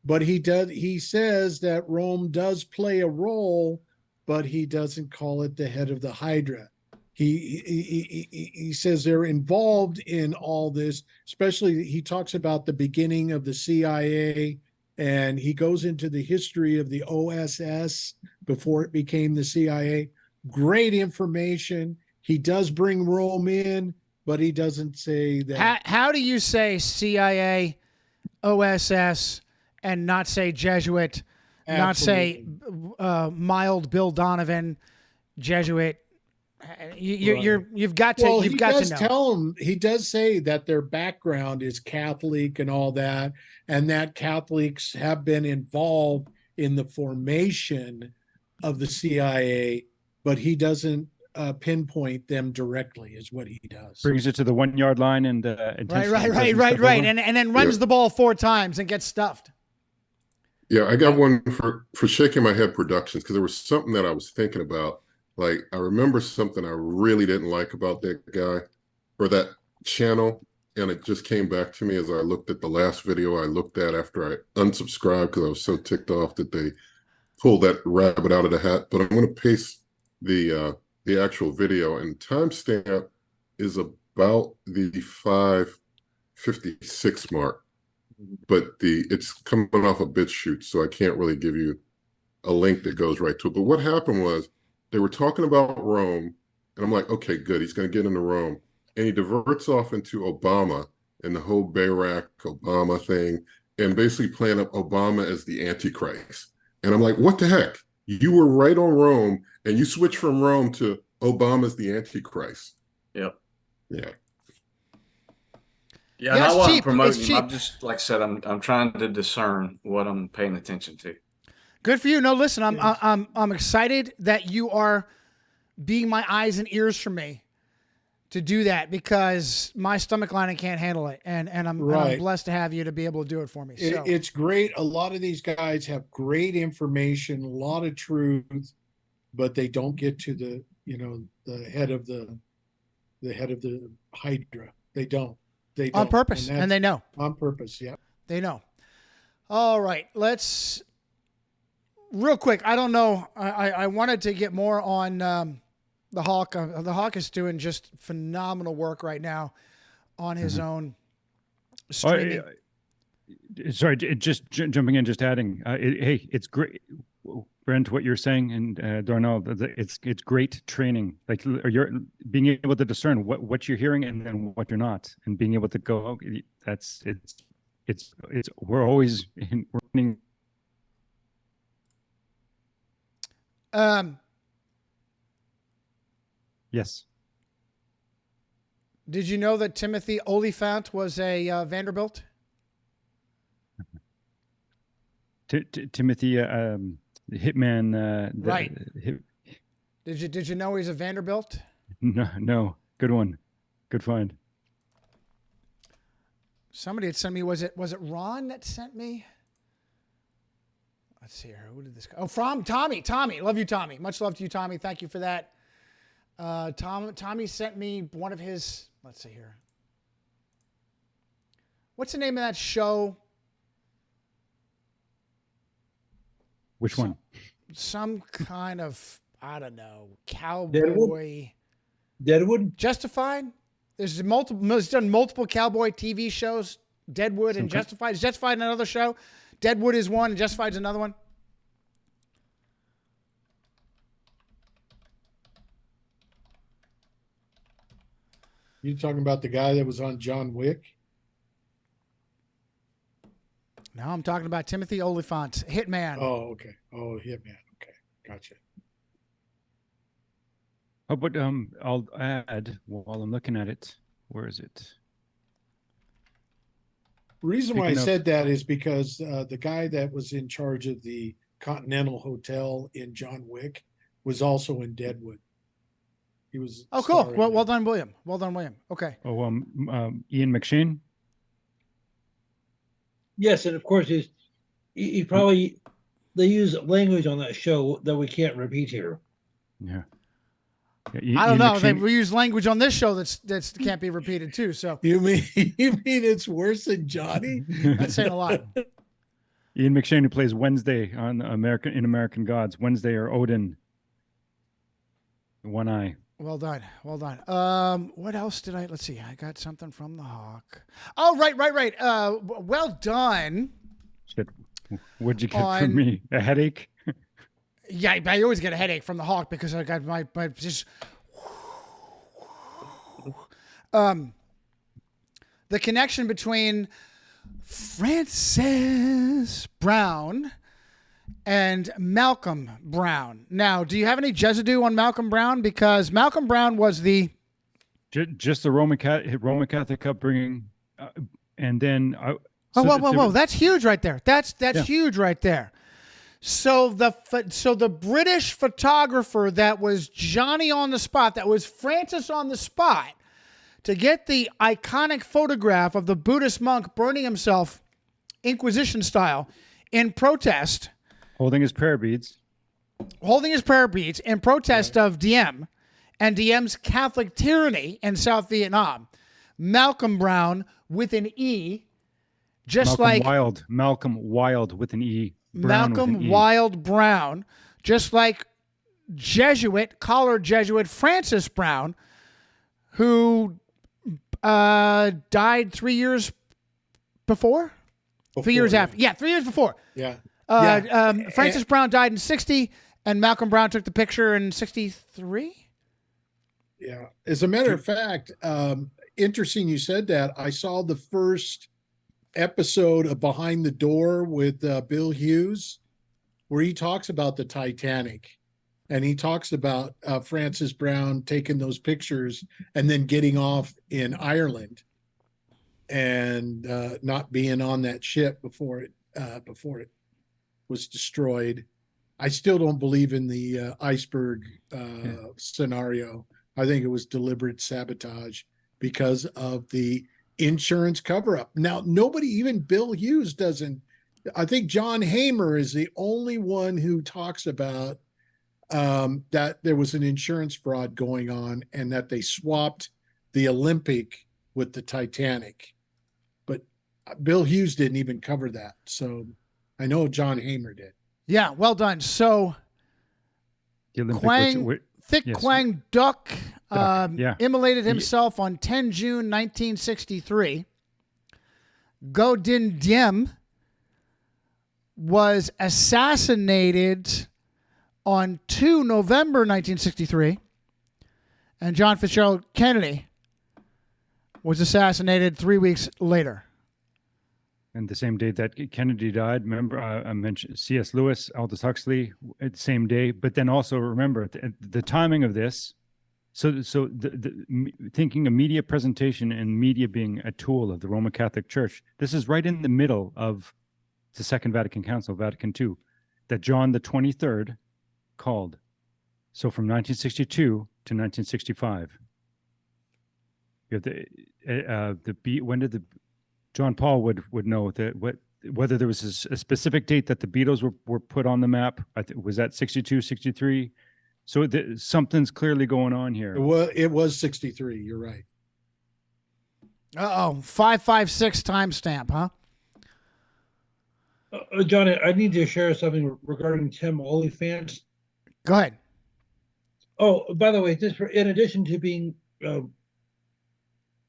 But he says that Rome does play a role, but he doesn't call it the head of the Hydra. He says they're involved in all this, especially he talks about the beginning of the CIA, and he goes into the history of the OSS before it became the CIA. Great information. He does bring Rome in, but he doesn't say that. How do you say CIA, OSS, and not say Jesuit, Absolutely. not say mild Bill Donovan, Jesuit? You've got to know. Tell him, he does say that their background is Catholic and all that, and that Catholics have been involved in the formation of the CIA, but he doesn't pinpoint them directly, is what he does. Brings it to the 1 yard line and right, and then runs the ball 4 times and gets stuffed. Yeah, I got one for Shaking My Head Productions, because there was something that I was thinking about. Like, I remember something I really didn't like about that guy or that channel, and it just came back to me as I looked at the last video I looked at after I unsubscribed because I was so ticked off that they pulled that rabbit out of the hat. But I'm going to paste the actual video, and timestamp is about the 5:56 mark, but it's coming off a BitChute, so I can't really give you a link that goes right to it. But what happened was, they were talking about Rome, and I'm like, okay, good. He's going to get into Rome. And he diverts off into Obama and the whole Barack Obama thing, and basically playing up Obama as the Antichrist. And I'm like, what the heck? You were right on Rome, and you switched from Rome to Obama's the Antichrist. Yep. Yeah. Yeah, and I wasn't promoting him. I'm just, like I said, I'm trying to discern what I'm paying attention to. Good for you. No, listen, I'm excited that you are being my eyes and ears for me to do that, because my stomach lining can't handle it, and I'm blessed to have you to be able to do it for me. So. It's great. A lot of these guys have great information, a lot of truth, but they don't get to the head of the Hydra. They don't. They don't. On purpose, and they know. On purpose, yeah. They know. All right, let's. Real quick, I don't know. I wanted to get more on the Hawk. The Hawk is doing just phenomenal work right now on his own streaming. Sorry, just jumping in, just adding. Hey, it's great, Brent, what you're saying, and Darnell. It's great training. Like, you're being able to discern what you're hearing and then what you're not, and being able to go. It's we're always learning. Yes. Did you know that Timothy Oliphant was a Vanderbilt? Timothy, the hitman. Right. Did you know he's a Vanderbilt? No. Good one. Good find. Somebody had sent me. Was it Ron that sent me? Let's see here. Who did this go? Oh, from Tommy. Tommy, love you, Tommy. Much love to you, Tommy. Thank you for that. Tommy sent me one of his. Let's see here. What's the name of that show? Which one? Some kind of, I don't know, cowboy. Deadwood? Justified? There's done multiple cowboy TV shows. Deadwood and Justified. Is Justified another show? Deadwood is one and Justified is another one. You talking about the guy that was on John Wick? No, I'm talking about Timothy Oliphant, Hitman. Oh, okay. Oh, Hitman. Okay, gotcha. Oh, but I'll add while I'm looking at it. Where is it? The reason why I Speaking of- said that is because the guy that was in charge of the Continental Hotel in John Wick was also in Deadwood. He was. Oh, cool. starring Well in it. done, William. Well done, William. Okay. Oh, Ian McShane. Yes, and of course he probably they use language on that show that we can't repeat here. Yeah. I don't know. We use language on this show that's can't be repeated too. So You mean it's worse than Johnny? that's saying a lot. Ian McShane, who plays Wednesday on American Gods, Wednesday or Odin. One eye. Well done. Well done. What else did I? Let's see. I got something from the Hawk. Oh, right. Well done. Shit. What'd you get from me? A headache? Yeah, I always get a headache from the Hawk because I got my just. The connection between Francis Brown and Malcolm Brown. Now, do you have any Jezidue on Malcolm Brown? Because Malcolm Brown was the just the Roman Catholic upbringing, and then whoa! That's huge right there. That's huge right there. So the British photographer that was Johnny on the spot, that was Francis on the spot, to get the iconic photograph of the Buddhist monk burning himself, Inquisition style, in protest. Holding his prayer beads in protest of Diem and Diem's Catholic tyranny in South Vietnam. Malcolm Brown with an E, Malcolm Wild with an E. Malcolm Wild Brown, just like collared Jesuit Francis Brown, who died 3 years before? 3 years after. Yeah, 3 years before. Yeah. Francis Brown died in 60, and Malcolm Brown took the picture in 63. Yeah. As a matter of fact, interesting you said that. I saw the first episode of Behind the Door with Bill Hughes, where he talks about the Titanic, and he talks about Francis Brown taking those pictures and then getting off in Ireland and not being on that ship before it was destroyed. I still don't believe in the iceberg scenario. I think it was deliberate sabotage because of the insurance cover-up. Now, nobody, even Bill Hughes doesn't. I think John Hamer is the only one who talks about that there was an insurance fraud going on and that they swapped the Olympic with the Titanic. But Bill Hughes didn't even cover that. So I know John Hamer did. Yeah, well done. So Quang Duc immolated himself on 10 June 1963. Ngo Dinh Diem was assassinated on 2 November 1963. And John Fitzgerald Kennedy was assassinated 3 weeks later. And the same day that Kennedy died, remember, I mentioned C.S. Lewis, Aldous Huxley, at the same day. But then also remember the timing of this, thinking of media presentation and media being a tool of the Roman Catholic Church, this is right in the middle of the Second Vatican Council, Vatican II, that John the 23rd called. So from 1962 to 1965. You have when did John Paul would know that whether there was a specific date that the Beatles were put on the map. Was that 62, 63? So something's clearly going on here. It was 63. You're right. 556 timestamp, huh? John, I need to share something regarding Tim Oliphant. Go ahead. Oh, by the way, in addition to being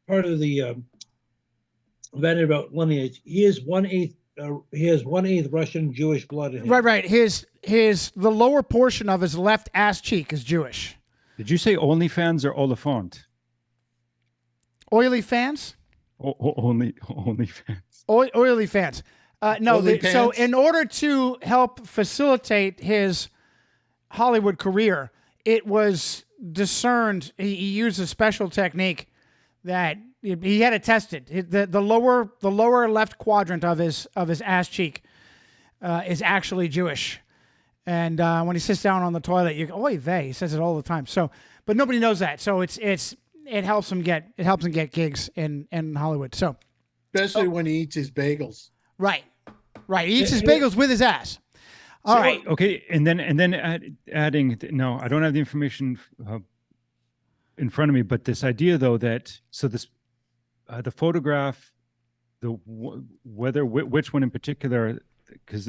part of the Vanderbilt lineage, he is 1/8. He has 1/8 Russian Jewish blood in him. Right. The lower portion of his left ass cheek is Jewish. Did you say OnlyFans or Oliphant? Oily fans? Only fans. Oily fans. No. Oily So pants? in order to help facilitate his Hollywood career, it was discerned. He used a special technique that he had it tested. The lower left quadrant of his ass cheek is actually Jewish, and when he sits down on the toilet, you go, "Oy vey!" He says it all the time. So, but nobody knows that. So it helps him get gigs in Hollywood. So, Especially when he eats his bagels. right. He eats his bagels with his ass. All right. Okay, and then adding. No, I don't have the information in front of me, but this idea though that the photograph, which one in particular, because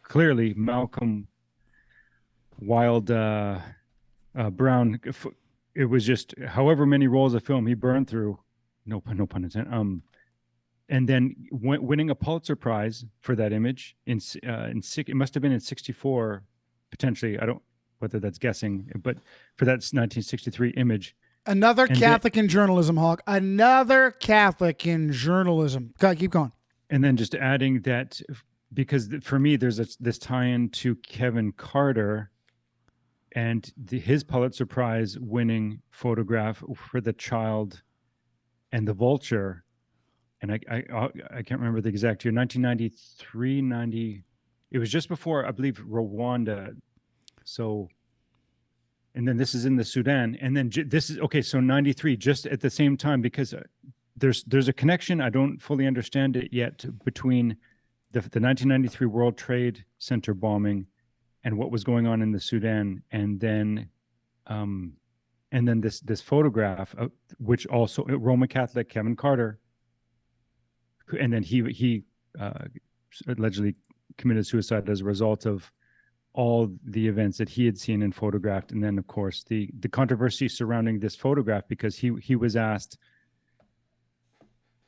clearly Malcolm Wild Brown, it was just however many rolls of film he burned through, no pun intended, and then winning a Pulitzer Prize for that image it must have been in 64, potentially. I don't whether that's guessing, but for that 1963 image. Another Catholic in journalism, Hawk. Another Catholic in journalism. God, keep going. And then just adding that, because for me, there's this tie-in to Kevin Carter and his Pulitzer Prize winning photograph for The Child and the Vulture. And I can't remember the exact year, 1993, it was just before, I believe, Rwanda. So, and then this is in the Sudan. And then this is, okay, so 93, just at the same time, because there's a connection, I don't fully understand it yet, between the 1993 World Trade Center bombing and what was going on in the Sudan. And then this photograph, which also Roman Catholic Kevin Carter, and then he allegedly committed suicide as a result of all the events that he had seen and photographed. And then, of course, the controversy surrounding this photograph, because he was asked,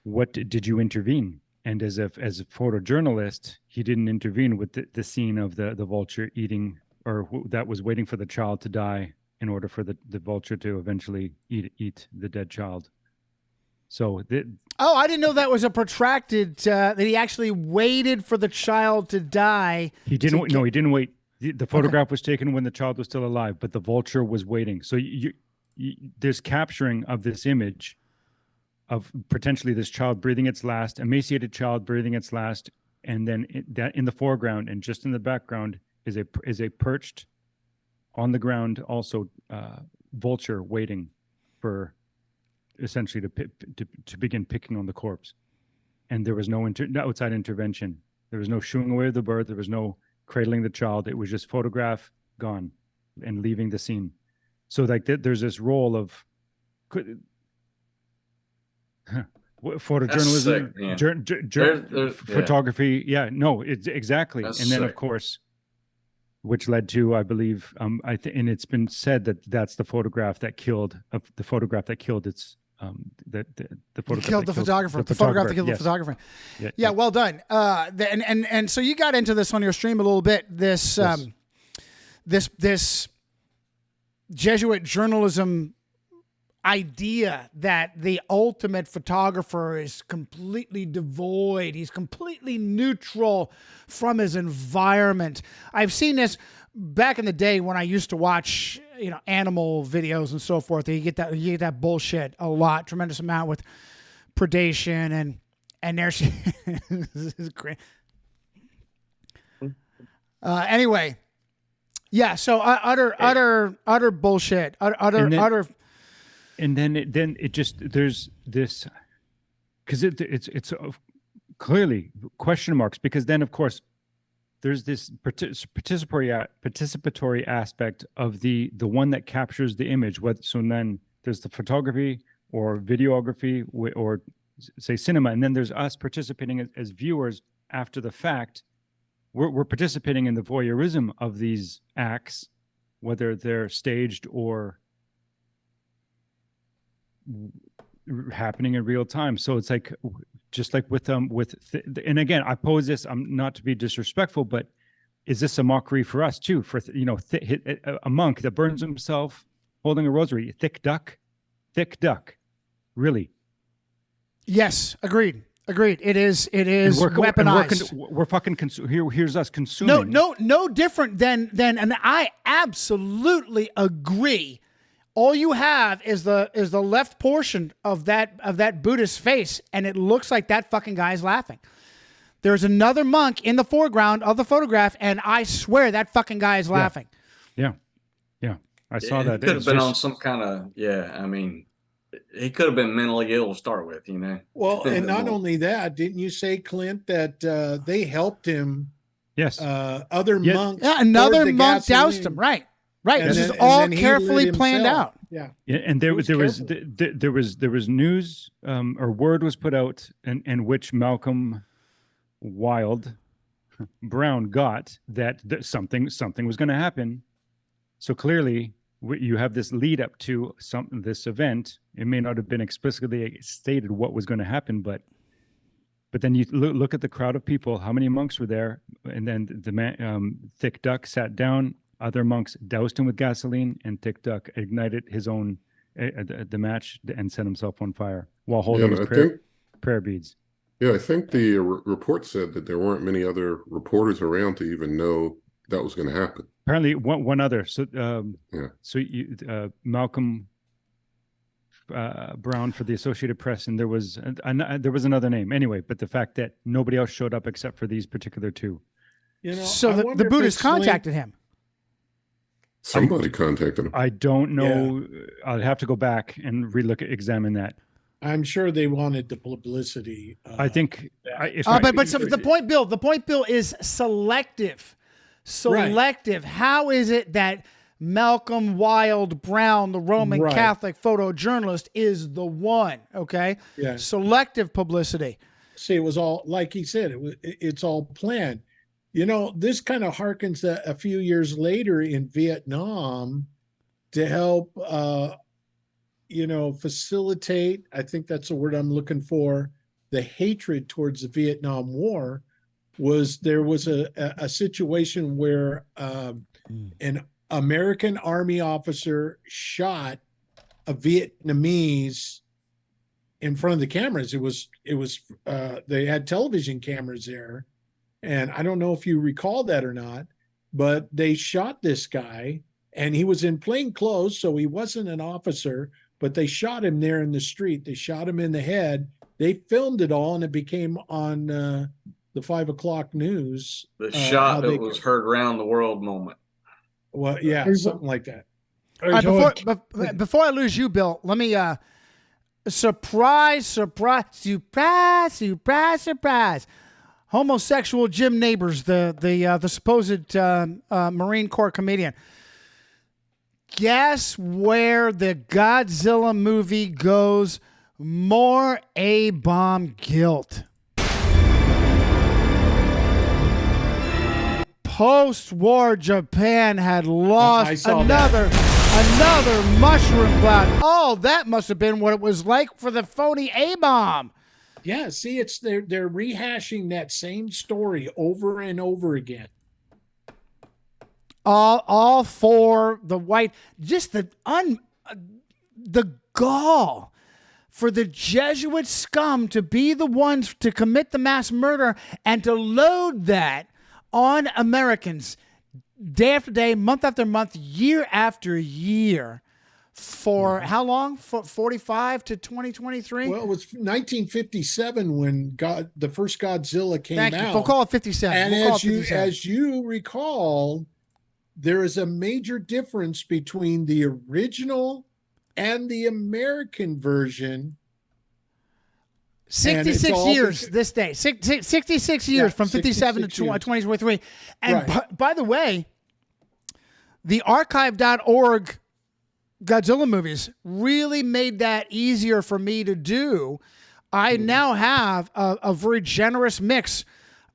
what did you intervene? And as a photojournalist, he didn't intervene with the scene of the vulture eating, or that was waiting for the child to die in order for the vulture to eventually eat the dead child. So I didn't know that was a protracted, that he actually waited for the child to die. He didn't. No, he didn't wait. The photograph was taken when the child was still alive, but the vulture was waiting. So there's capturing of this image of potentially this child breathing its last, emaciated child breathing its last, and then that in the foreground and just in the background is a perched on the ground also vulture waiting for essentially to begin picking on the corpse. And there was no outside intervention. There was no shooing away of the bird. There was no cradling the child. It was just photograph, gone, and leaving the scene. So like there's this role of photojournalism, photography. Yeah, no, it's exactly. That's and then sick. Of course, which led to, I believe, and it's been said that that's the photograph that killed. The photograph that killed its. The photograph killed the photographer. The photograph that killed the photographer. Yeah, well done. And so you got into this on your stream a little bit. This this Jesuit journalism idea that the ultimate photographer is completely devoid. He's completely neutral from his environment. I've seen this back in the day when I used to watch animal videos and so forth. You get that bullshit a lot, tremendous amount with predation and there she this is great. Anyway, yeah. So utter bullshit. Utter. And then it just there's this because it's clearly question marks, because then of course there's this participatory aspect of the one that captures the image. So then there's the photography or videography or say cinema, and then there's us participating as viewers after the fact. We're participating in the voyeurism of these acts, whether they're staged or happening in real time. So it's like, just like with and again, I pose this, I'm not to be disrespectful, but is this a mockery for us too? For a monk that burns himself holding a rosary, thick duck, really? Yes, agreed. It is weaponized. We're fucking here's us consuming. No different than and I absolutely agree. All you have is the left portion of that Buddhist face, and it looks like that fucking guy is laughing. There's another monk in the foreground of the photograph, and I swear that fucking guy is laughing. Yeah. I saw that. It could have been on some kind of I mean, he could have been mentally ill to start with, Well, and not only that, didn't you say, Clint, that they helped him? Yes. Other monks. Yeah, another monk doused him. Right. This is all carefully planned out. Yeah. And there was news or word was put out in which Malcolm Wild Brown got that something was going to happen. So clearly you have this lead up to this event. It may not have been explicitly stated what was going to happen, but then you look at the crowd of people, how many monks were there, and then the man, Thick Duck sat down. Other monks doused him with gasoline, and Thick Duck ignited his own the match and set himself on fire while holding his prayer beads. Yeah, I think the report said that there weren't many other reporters around to even know that was going to happen. Apparently, one other. So, So Malcolm Brown for the Associated Press, and there was another name anyway. But the fact that nobody else showed up except for these particular two. So the Buddhists contacted him. Somebody contacted him. I don't know. Yeah. I'll have to go back and examine that. I'm sure they wanted the publicity. I think. The point, Bill, is selective. Selective. Right. How is it that Malcolm Wild Brown, the Roman Catholic photojournalist, is the one? Okay. Yeah. Selective publicity. See, it was all, like he said, it's all planned. This kind of harkens a few years later in Vietnam to help, facilitate, I think that's the word I'm looking for, the hatred towards the Vietnam War. There was a situation where an American Army officer shot a Vietnamese in front of the cameras. It was they had television cameras there. And I don't know if you recall that or not, but they shot this guy, and he was in plain clothes, so he wasn't an officer, but they shot him there in the street. They shot him in the head. They filmed it all, and it became on the 5 o'clock news. The shot that was heard around the world moment. Well, yeah, something like that. Before I lose you, Bill, let me surprise. Homosexual Jim Neighbors, the supposed Marine Corps comedian. Guess where the Godzilla movie goes? More A-bomb guilt. Post-war Japan had lost another mushroom cloud. Oh, that must have been what it was like for the phony A-bomb. Yeah, see, they're rehashing that same story over and over again. All for the white, just the gall for the Jesuit scum to be the ones to commit the mass murder and to load that on Americans. day after day, month after month, year after year for how long? For 45 to 2023? Well, it was 1957 when the first Godzilla came Thank out. you. We'll call it 57. And We'll call it 57. as you recall, there is a major difference between the original and the American version. 66 years this day. 66 years from 57 to 2023. And Right. by the way, the archive.org Godzilla movies really made that easier for me to do. I now have a very generous mix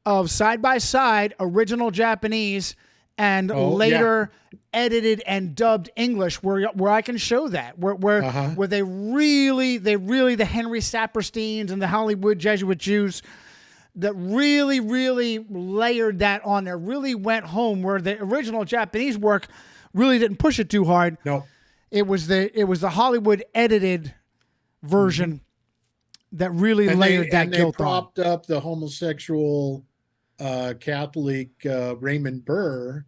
of side-by-side original Japanese and later edited and dubbed English where I can show that where they really the Henry Sapersteins and the Hollywood Jesuit Jews that really layered that on there, really went home, where the original Japanese work really didn't push it too hard. No. It was the Hollywood edited version that really layered that guilt they on. propped up the homosexual Catholic Raymond Burr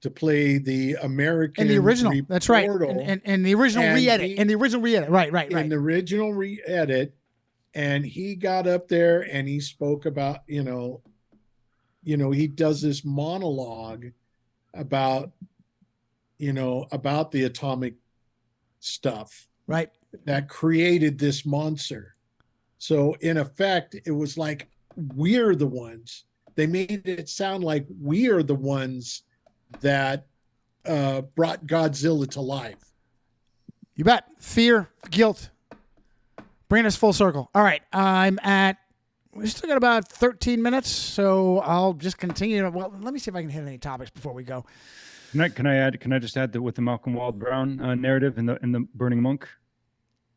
to play the American In the original, that's right. Reporter. And the original re-edit. In the original re-edit, right. In the original re-edit, and he got up there and he spoke about, he does this monologue about the atomic stuff, right, that created this monster. So in effect, it was like we're the ones. They made it sound like we are the ones that brought Godzilla to life. You bet. Fear, guilt, bringing us full circle. All right, we still got about 13 minutes, so I'll just continue. Well, let me see if I can hit any topics before we go. Can I just add that with the Malcolm Wald-Brown narrative in the Burning Monk?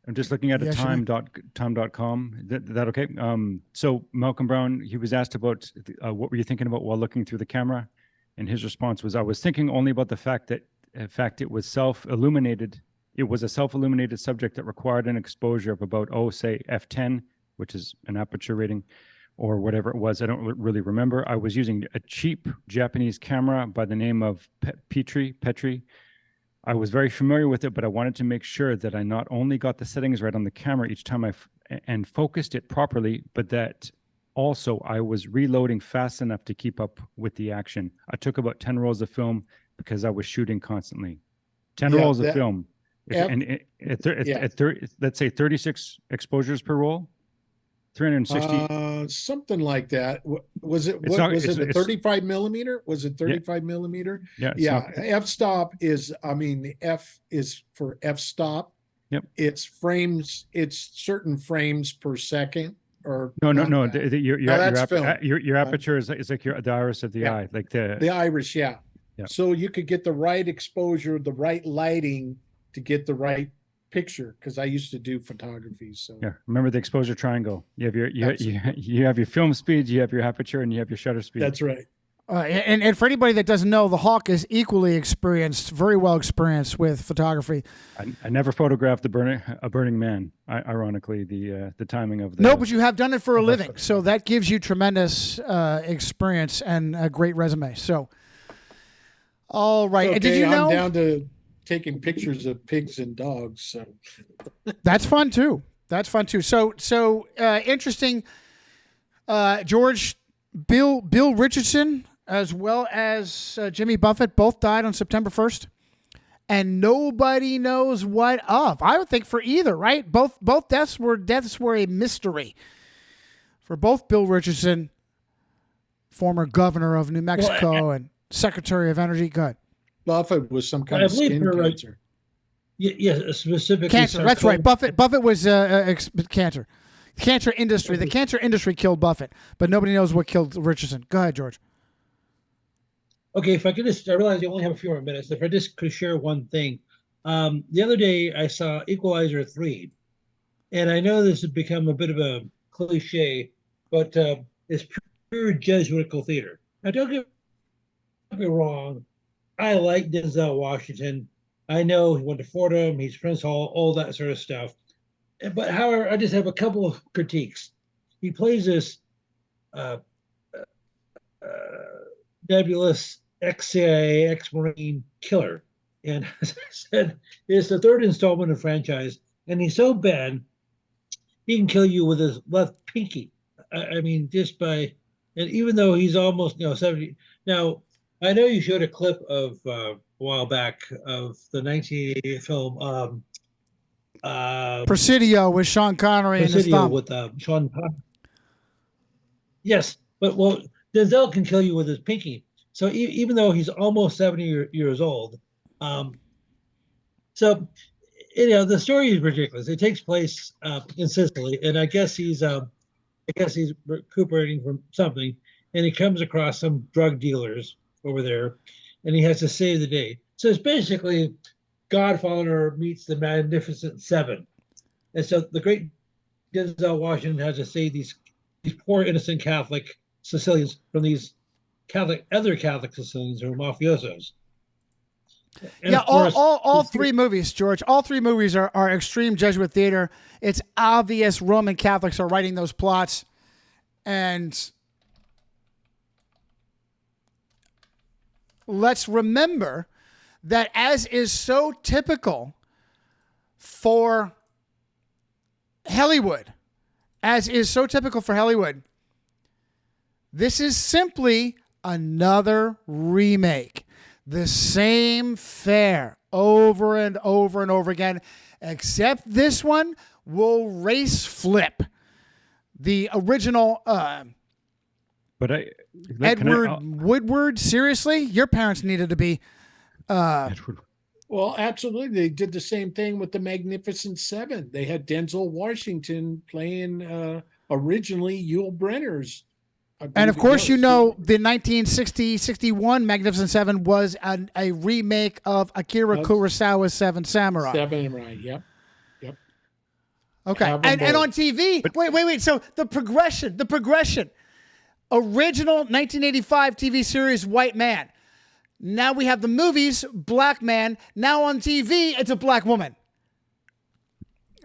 I'm just looking at time.com. That okay? So Malcolm Brown, he was asked about what were you thinking about while looking through the camera, and his response was, "I was thinking only about the fact that, in fact, it was self-illuminated. It was a self-illuminated subject that required an exposure of about say f10, which is an aperture rating, or whatever it was. I don't really remember. I was using a cheap Japanese camera by the name of Petri. I was very familiar with it, but I wanted to make sure that I not only got the settings right on the camera each time and focused it properly, but that also I was reloading fast enough to keep up with the action. I took about 10 rolls of film because I was shooting constantly. 10 rolls of film. Let's say 36 exposures per roll. 360. Something like that. Was it a 35 millimeter? Was it 35 millimeter? Yeah. F-stop is, the F is for f-stop. Yep. It's frames. It's certain frames per second. Or no. Your aperture is like the iris of the eye, like the iris. Yeah. So you could get the right exposure, the right lighting to get the right picture, because I used to do photography. So remember the exposure triangle. You have you have your film speed, you have your aperture, and you have your shutter speed. That's right. And for anybody that doesn't know, the Hawk is equally experienced, very well experienced with photography. I never photographed a burning man. Ironically, the timing of the no, but you have done it for a living, so that gives you tremendous experience and a great resume. So, all right. Okay, and did you know? I'm down to taking pictures of pigs and dogs. So that's fun too. So interesting. George, Bill Richardson, as well as Jimmy Buffett, both died on September 1st, and nobody knows what of. I would think for either, right? Both deaths were a mystery. For both Bill Richardson, former governor of New Mexico and Secretary of Energy. Go ahead. Buffett was some kind of skin cancer. Yes, specifically cancer. That's right. Buffett was cancer. Cancer industry. The cancer industry killed Buffett, but nobody knows what killed Richardson. Go ahead, George. Okay, if I could I realize you only have a few more minutes. If I just could share one thing. The other day I saw Equalizer 3, and I know this has become a bit of a cliche, but it's pure Jesuitical theater. Now, don't get me wrong. I like Denzel Washington. I know he went to Fordham, he's Prince Hall, all that sort of stuff. But however, I just have a couple of critiques. He plays this nebulous ex-CIA, ex-Marine killer. And as I said, it's the third installment of the franchise. And he's so bad, he can kill you with his left pinky. I mean, just by, and even though he's almost, 70. Now, I know you showed a clip of a while back of the 1988 film Presidio with Sean Connery and his Presidio thumb. with Sean Connery. Yes, but well, Denzel can kill you with his pinky. So even though he's almost 70 years old, so the story is ridiculous. It takes place in Sicily, and I guess he's recuperating from something, and he comes across some drug dealers over there, and he has to save the day. So it's basically Godfather meets the Magnificent Seven, and so the great Denzel Washington has to save these poor innocent Catholic Sicilians from these other Catholic Sicilians who are mafiosos. And yeah, of course, all three movies, George. All three movies are extreme Jesuit theater. It's obvious Roman Catholics are writing those plots, and let's remember that, as is so typical for Hollywood, this is simply another remake. The same fare over and over and over again, except this one will race flip the original. Edward Woodward. Seriously, your parents needed to be. Well, absolutely. They did the same thing with the Magnificent Seven. They had Denzel Washington playing originally Yul Brynner's. And of course, the 1960-61 Magnificent Seven was a remake of Akira Kurosawa's Seven Samurai. Yep. Okay, and on TV, wait. So the progression. Original 1985 TV series, White Man. Now we have the movies, Black Man. Now on TV, it's a black woman.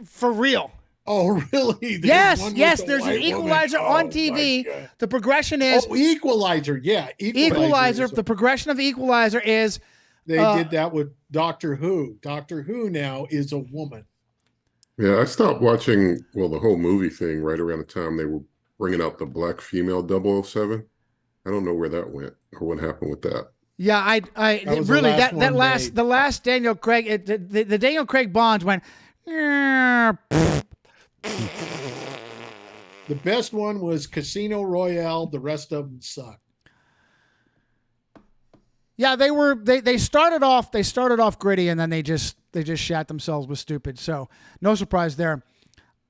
For real. Oh, really? There's there's an Equalizer on TV. The progression is... Equalizer, yeah. Equalizer. The progression of Equalizer is... They did that with Doctor Who. Doctor Who now is a woman. Yeah, I stopped watching, the whole movie thing right around the time they were bringing out the black female 007. I don't know where that went or what happened with that. Yeah, the last Daniel Craig, the Daniel Craig Bonds went... The best one was Casino Royale. The rest of them suck. Yeah, they started off gritty, and then they just shat themselves with stupid. So no surprise there.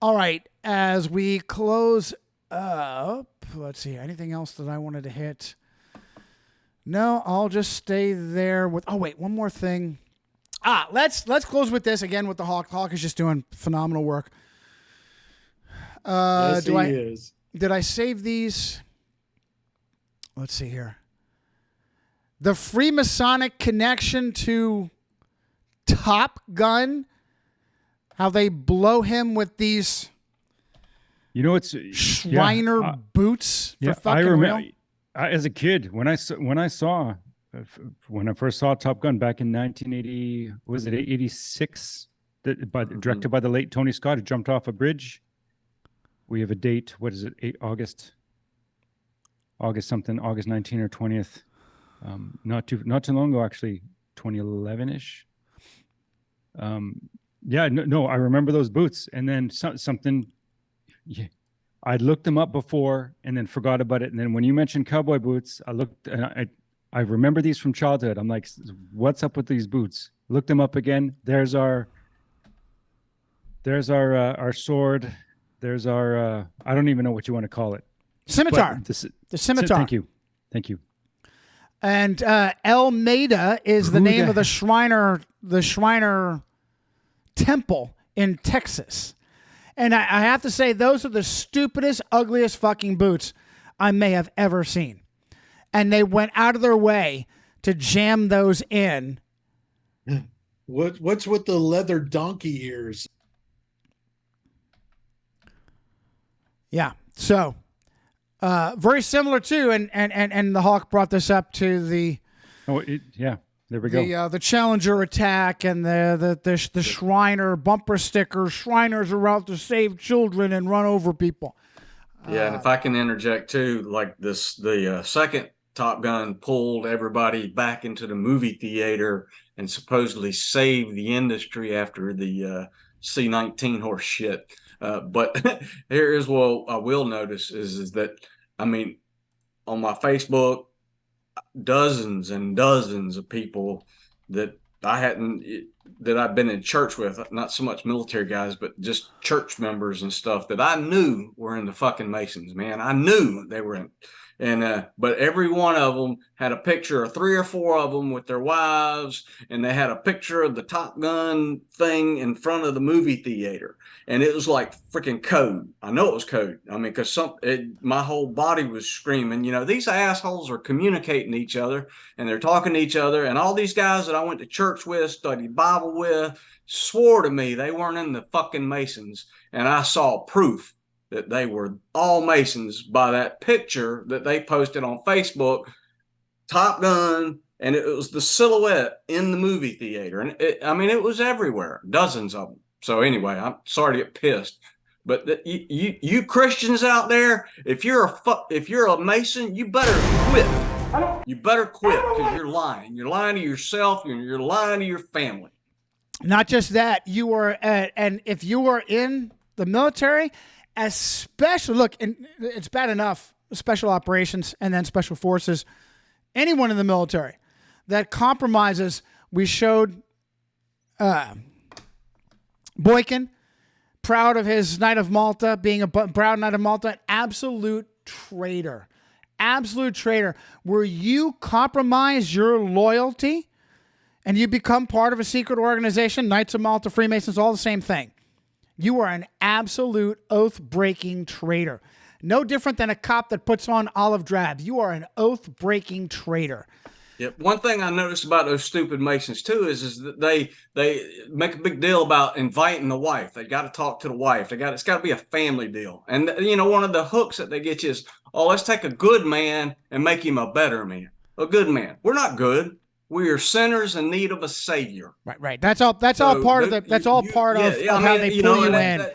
All right, as we close up, let's see, anything else that I wanted to hit? No, I'll just stay there with. Oh wait, one more thing. Let's close with this again with the Hawk. Hawk is just doing phenomenal work. Yes, he is. Did I save these? Let's see here. The Freemasonic connection to Top Gun. How they blow him with these. It's Shriner boots. For fucking I remember. real? As a kid, when I first saw Top Gun back in 1980, was it 86? Directed by the late Tony Scott, who jumped off a bridge. We have a date. What is it? August something. August 19 or 20th. Not too long ago, actually, 2011-ish. No, I remember those boots, and then something. Yeah, I looked them up before and then forgot about it. And then when you mentioned cowboy boots, I looked and I remember these from childhood. I'm like, what's up with these boots? Looked them up again. There's our sword. There's our I don't even know what you want to call it. Scimitar. The scimitar. Thank you. And Almeida is the name of the Shriner Temple in Texas. And I have to say, those are the stupidest, ugliest fucking boots I may have ever seen. And they went out of their way to jam those in. What's with the leather donkey ears? Yeah. So very similar too, and the Hawk brought this up to the Yeah. There we go. The Challenger attack and the Shriner bumper stickers. Shriners are out to save children and run over people. Yeah, and if I can interject too, like the second Top Gun pulled everybody back into the movie theater and supposedly saved the industry after the C-19 horse shit. But here is what I will notice is that, I mean, on my Facebook, dozens and dozens of people that I've been in church with, not so much military guys, but just church members and stuff that I knew were in the fucking Masons, man. I knew they were in. And but every one of them had a picture of 3 or 4 of them with their wives, and they had a picture of the Top Gun thing in front of the movie theater, and it was like freaking code. I know it was code. I mean, because my whole body was screaming. You know, these assholes are communicating to each other, and they're talking to each other. And all these guys that I went to church with, studied Bible with, swore to me they weren't in the fucking Masons, and I saw proof that they were all Masons by that picture that they posted on Facebook, Top Gun, and it was the silhouette in the movie theater. And it was everywhere, dozens of them. So anyway, I'm sorry to get pissed, but you Christians out there, if you're a Mason, you better quit. You better quit, because you're lying. You're lying to yourself, and you're lying to your family. Not just that, you are, and if you are in the military, especially, look, and it's bad enough, special operations and then special forces, anyone in the military that compromises. We showed Boykin, proud of his Knight of Malta, being a proud Knight of Malta, absolute traitor. Absolute traitor. Where you compromise your loyalty and you become part of a secret organization, Knights of Malta, Freemasons, all the same thing. You are an absolute oath-breaking traitor. No different than a cop that puts on olive drab. You are an oath-breaking traitor. Yep. One thing I noticed about those stupid Masons too is that they make a big deal about inviting the wife. They got to talk to the wife. It's got to be a family deal. And you know, one of the hooks that they get you is, oh, let's take a good man and make him a better man. A good man. We're not good. We are sinners in need of a savior. Right. That's all part of how they pull you in.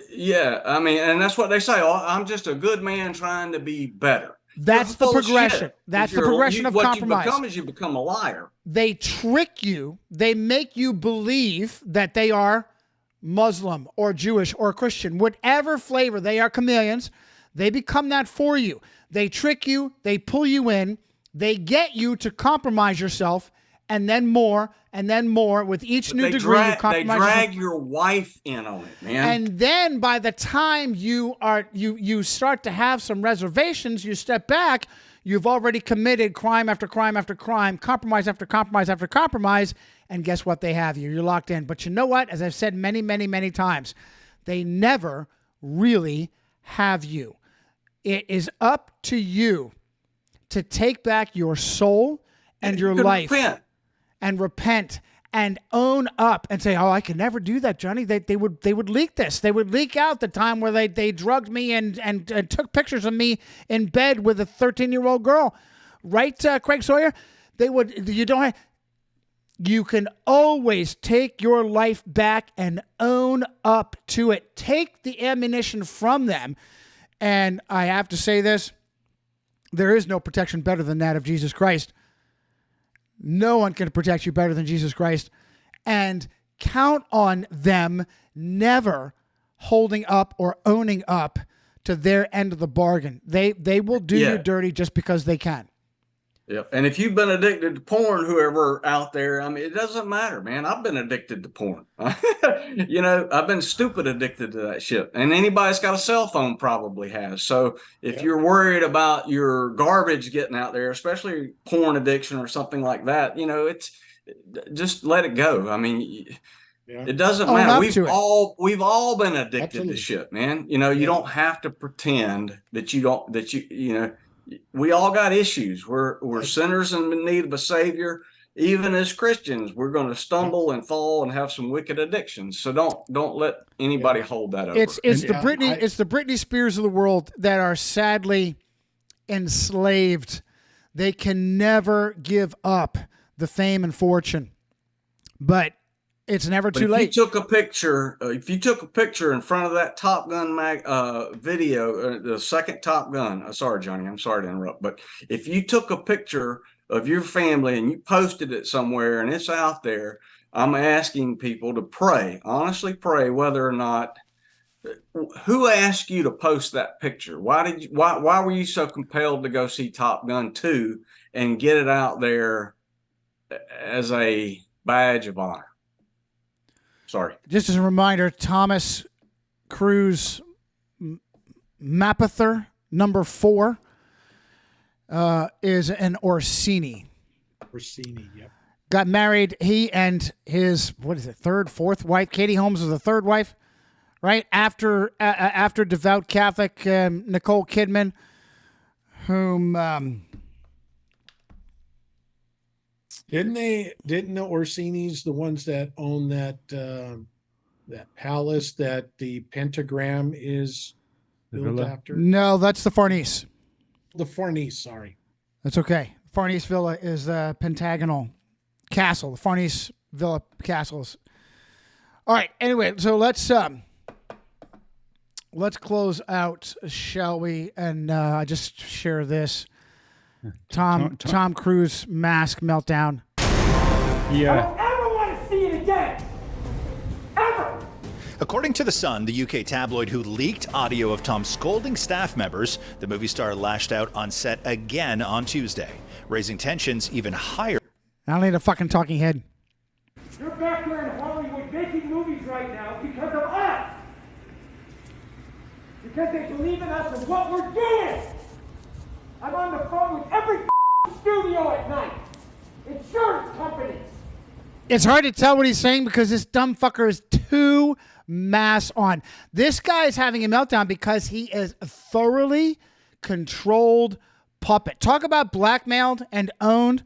Yeah, I mean, and that's what they say. Oh, I'm just a good man trying to be better. That's the progression. That's the progression of compromise. What you become is you become a liar. They trick you. They make you believe that they are Muslim or Jewish or Christian, whatever flavor. They are chameleons. They become that for you. They trick you. They pull you in. They get you to compromise yourself, and then more, with each new degree you compromise. They drag your wife in on it, man. And then by the time you start to have some reservations, you step back, you've already committed crime after crime after crime, compromise after compromise after compromise, and guess what? They have you. You're locked in. But you know what? As I've said many, many, many times, they never really have you. It is up to you to take back your soul and your life and repent and own up and say, oh, I can never do that, Johnny. They would leak this. They would leak out the time where they drugged me and took pictures of me in bed with a 13-year-old girl. Right, Craig Sawyer? You can always take your life back and own up to it. Take the ammunition from them. And I have to say this, there is no protection better than that of Jesus Christ. No one can protect you better than Jesus Christ. And count on them never holding up or owning up to their end of the bargain. They will do you dirty just because they can. Yeah. And if you've been addicted to porn, whoever out there, I mean, it doesn't matter, man. I've been addicted to porn. You know, I've been stupid addicted to that shit. And anybody that's got a cell phone probably has. So if you're worried about your garbage getting out there, especially porn addiction or something like that, you know, just let it go. I mean, it doesn't matter. We've all been addicted to shit, man. You know, you don't have to pretend that you know, we all got issues. We're sinners in need of a savior. Even as Christians, we're going to stumble and fall and have some wicked addictions. So don't let anybody hold that over. It's the Britney Spears of the world that are sadly enslaved. They can never give up the fame and fortune, but it's never too late. If you took a picture in front of that Top Gun video, the second Top Gun, sorry, Johnny, I'm sorry to interrupt, but if you took a picture of your family and you posted it somewhere and it's out there, I'm asking people to pray, honestly pray, whether or not, who asked you to post that picture? Why were you so compelled to go see Top Gun 2 and get it out there as a badge of honor? Sorry. Just as a reminder, Thomas Cruise Mapother, number 4, is an Orsini. Orsini, yep. Got married. He and his, fourth wife, Katie Holmes was the third wife, right? After devout Catholic Nicole Kidman, whom... Didn't the Orsinis the ones that own that palace that the pentagram is built after? No, that's the Farnese. The Farnese, sorry. That's okay. Farnese Villa is the pentagonal castle. The Farnese Villa castles. All right. Anyway, so let's close out, shall we? And I just share this. Tom Cruise mask meltdown. Yeah. I don't ever want to see it again. Ever. According to The Sun, the UK tabloid who leaked audio of Tom scolding staff members, the movie star lashed out on set again on Tuesday, raising tensions even higher. I don't need a fucking talking head. You're back there in Hollywood making movies right now because of us. Because they believe in us and what we're doing. I'm on the phone with every studio at night. Insurance companies. It's hard to tell what he's saying because this dumb fucker is too mass on. This guy is having a meltdown because he is a thoroughly controlled puppet. Talk about blackmailed and owned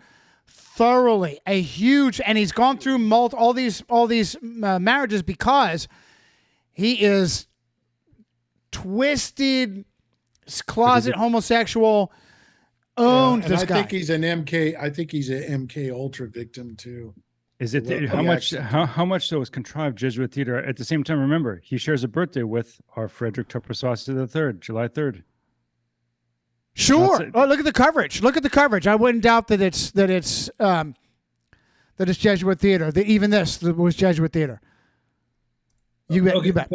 thoroughly. A huge, and he's gone through all these marriages because he is twisted, closet homosexual. Owned this guy. I think he's an MK. I think he's an MK Ultra victim too. Is it how much so is contrived Jesuit theater? At the same time, remember he shares a birthday with our Frederick Tupper Sauce III, July 3rd. Sure. Oh, look at the coverage. Look at the coverage. I wouldn't doubt that it's Jesuit theater. That even this was Jesuit theater. You bet. Okay. You bet.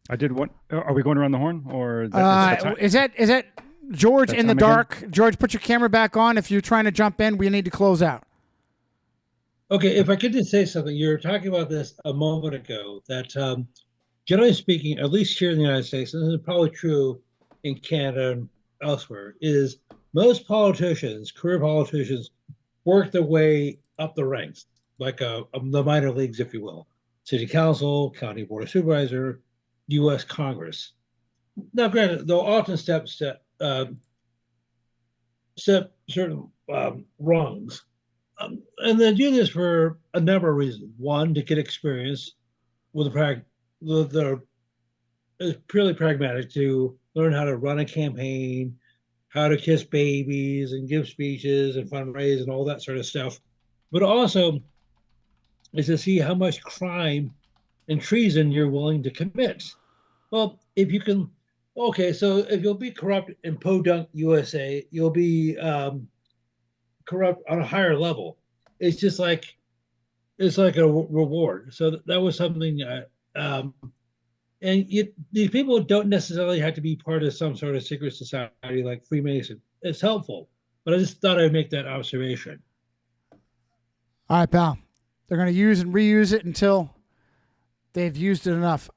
I did what? Are we going around the horn or? Is that George in the dark? Again? George, put your camera back on. If you're trying to jump in, we need to close out. Okay, if I could just say something, you were talking about this a moment ago, that generally speaking, at least here in the United States, and this is probably true in Canada and elsewhere, is most politicians, career politicians, work their way up the ranks, like the minor leagues, if you will. City Council, County Board of Supervisor, U.S. Congress. Now, granted, they'll often step certain rungs. And they do this for a number of reasons. One, to get experience with it's purely pragmatic, to learn how to run a campaign, how to kiss babies and give speeches and fundraise and all that sort of stuff. But also is to see how much crime and treason you're willing to commit. Well, if you can, so if you'll be corrupt in Podunk, USA, you'll be corrupt on a higher level. It's just like a reward. So that was something. These people don't necessarily have to be part of some sort of secret society like Freemason. It's helpful, but I just thought I'd make that observation. All right, pal. They're going to use and reuse it until they've used it enough.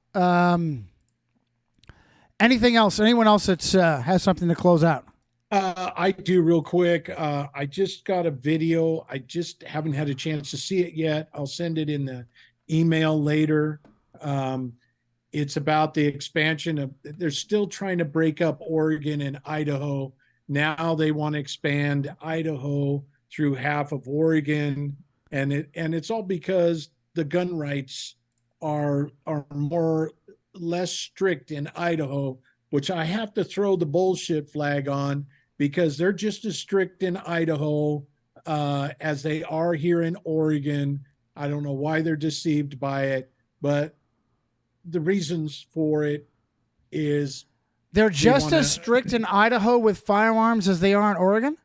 Anything else? Anyone else that has something to close out? I do real quick. I just got a video. I just haven't had a chance to see it yet. I'll send it in the email later. It's about the expansion of, they're still trying to break up Oregon and Idaho. Now they want to expand Idaho through half of Oregon. And it's all because the gun rights are less strict in Idaho, which I have to throw the bullshit flag on, because they're just as strict in Idaho as they are here in Oregon. I don't know why they're deceived by it, but the reasons for it is they're just as strict in Idaho with firearms as they are in Oregon?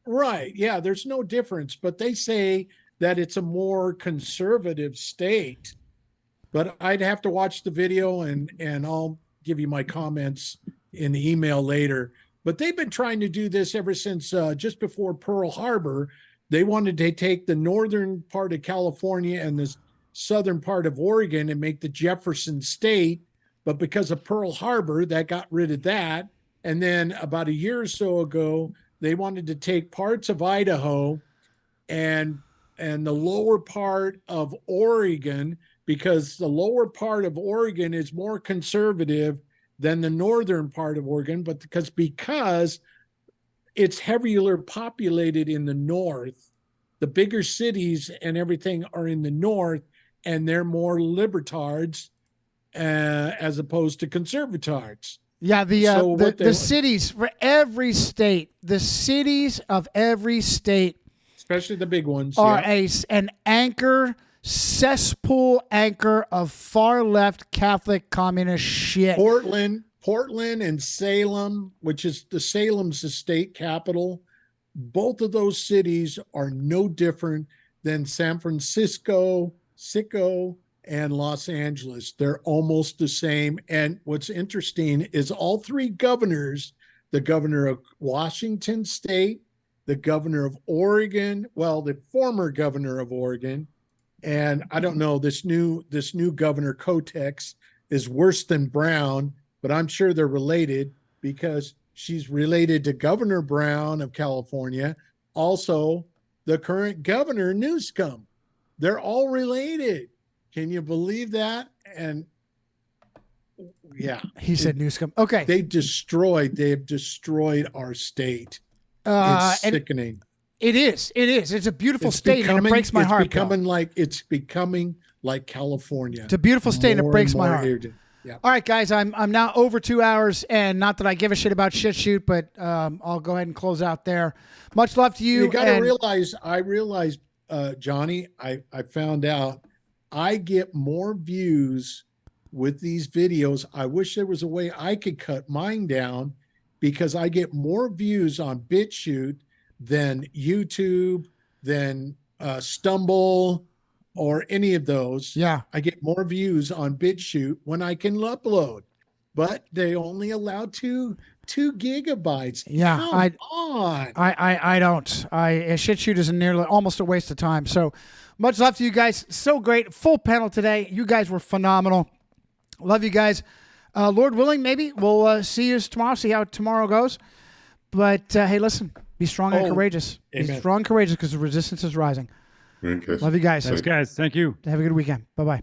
Right. Yeah, there's no difference, but they say that it's a more conservative state. But I'd have to watch the video and I'll give you my comments in the email later. But they've been trying to do this ever since just before Pearl Harbor. They wanted to take the northern part of California and the southern part of Oregon and make the Jefferson state. But because of Pearl Harbor, that got rid of that. And then about a year or so ago, they wanted to take parts of Idaho and the lower part of Oregon, because the lower part of Oregon is more conservative than the northern part of Oregon, but because it's heavier populated in the north, the bigger cities and everything are in the north, and they're more libertards as opposed to conservatards. Yeah, the cities for every state, the cities of every state, especially the big ones, are an anchor, cesspool anchor of far left Catholic communist shit. Portland and Salem, which is Salem's the state capital, both of those cities are no different than San Francisco, and Los Angeles. They're almost the same. And what's interesting is all three governors, the governor of Washington State, the governor of Oregon, well, the former governor of Oregon, and I don't know, this new governor Kotex is worse than Brown, but I'm sure they're related because she's related to Governor Brown of California, also the current governor Newsom. They're all related. Can you believe that? And yeah, he said Newsom. Okay, they have destroyed our state. It's sickening. It is. It's a beautiful state, and it breaks my heart. It's becoming like California. It's a beautiful state, and it breaks my heart. Yeah. All right, guys, I'm now over 2 hours, and not that I give a shit about Shit Shoot, but I'll go ahead and close out there. Much love to you. You got to realize, Johnny, I found out I get more views with these videos. I wish there was a way I could cut mine down, because I get more views on BitChute than YouTube, than Stumble, or any of those. Yeah. I get more views on BitChute when I can upload, but they only allow 2 gigabytes. Yeah. Come on. I don't. Shit Shoot is nearly almost a waste of time. So much love to you guys. So great. Full panel today. You guys were phenomenal. Love you guys. Lord willing, maybe we'll see you tomorrow, see how tomorrow goes. But hey, listen, be strong and courageous. Amen. Be strong and courageous, because the resistance is rising. Okay. Love you guys. Thanks, guys. Thank you. Have a good weekend. Bye-bye.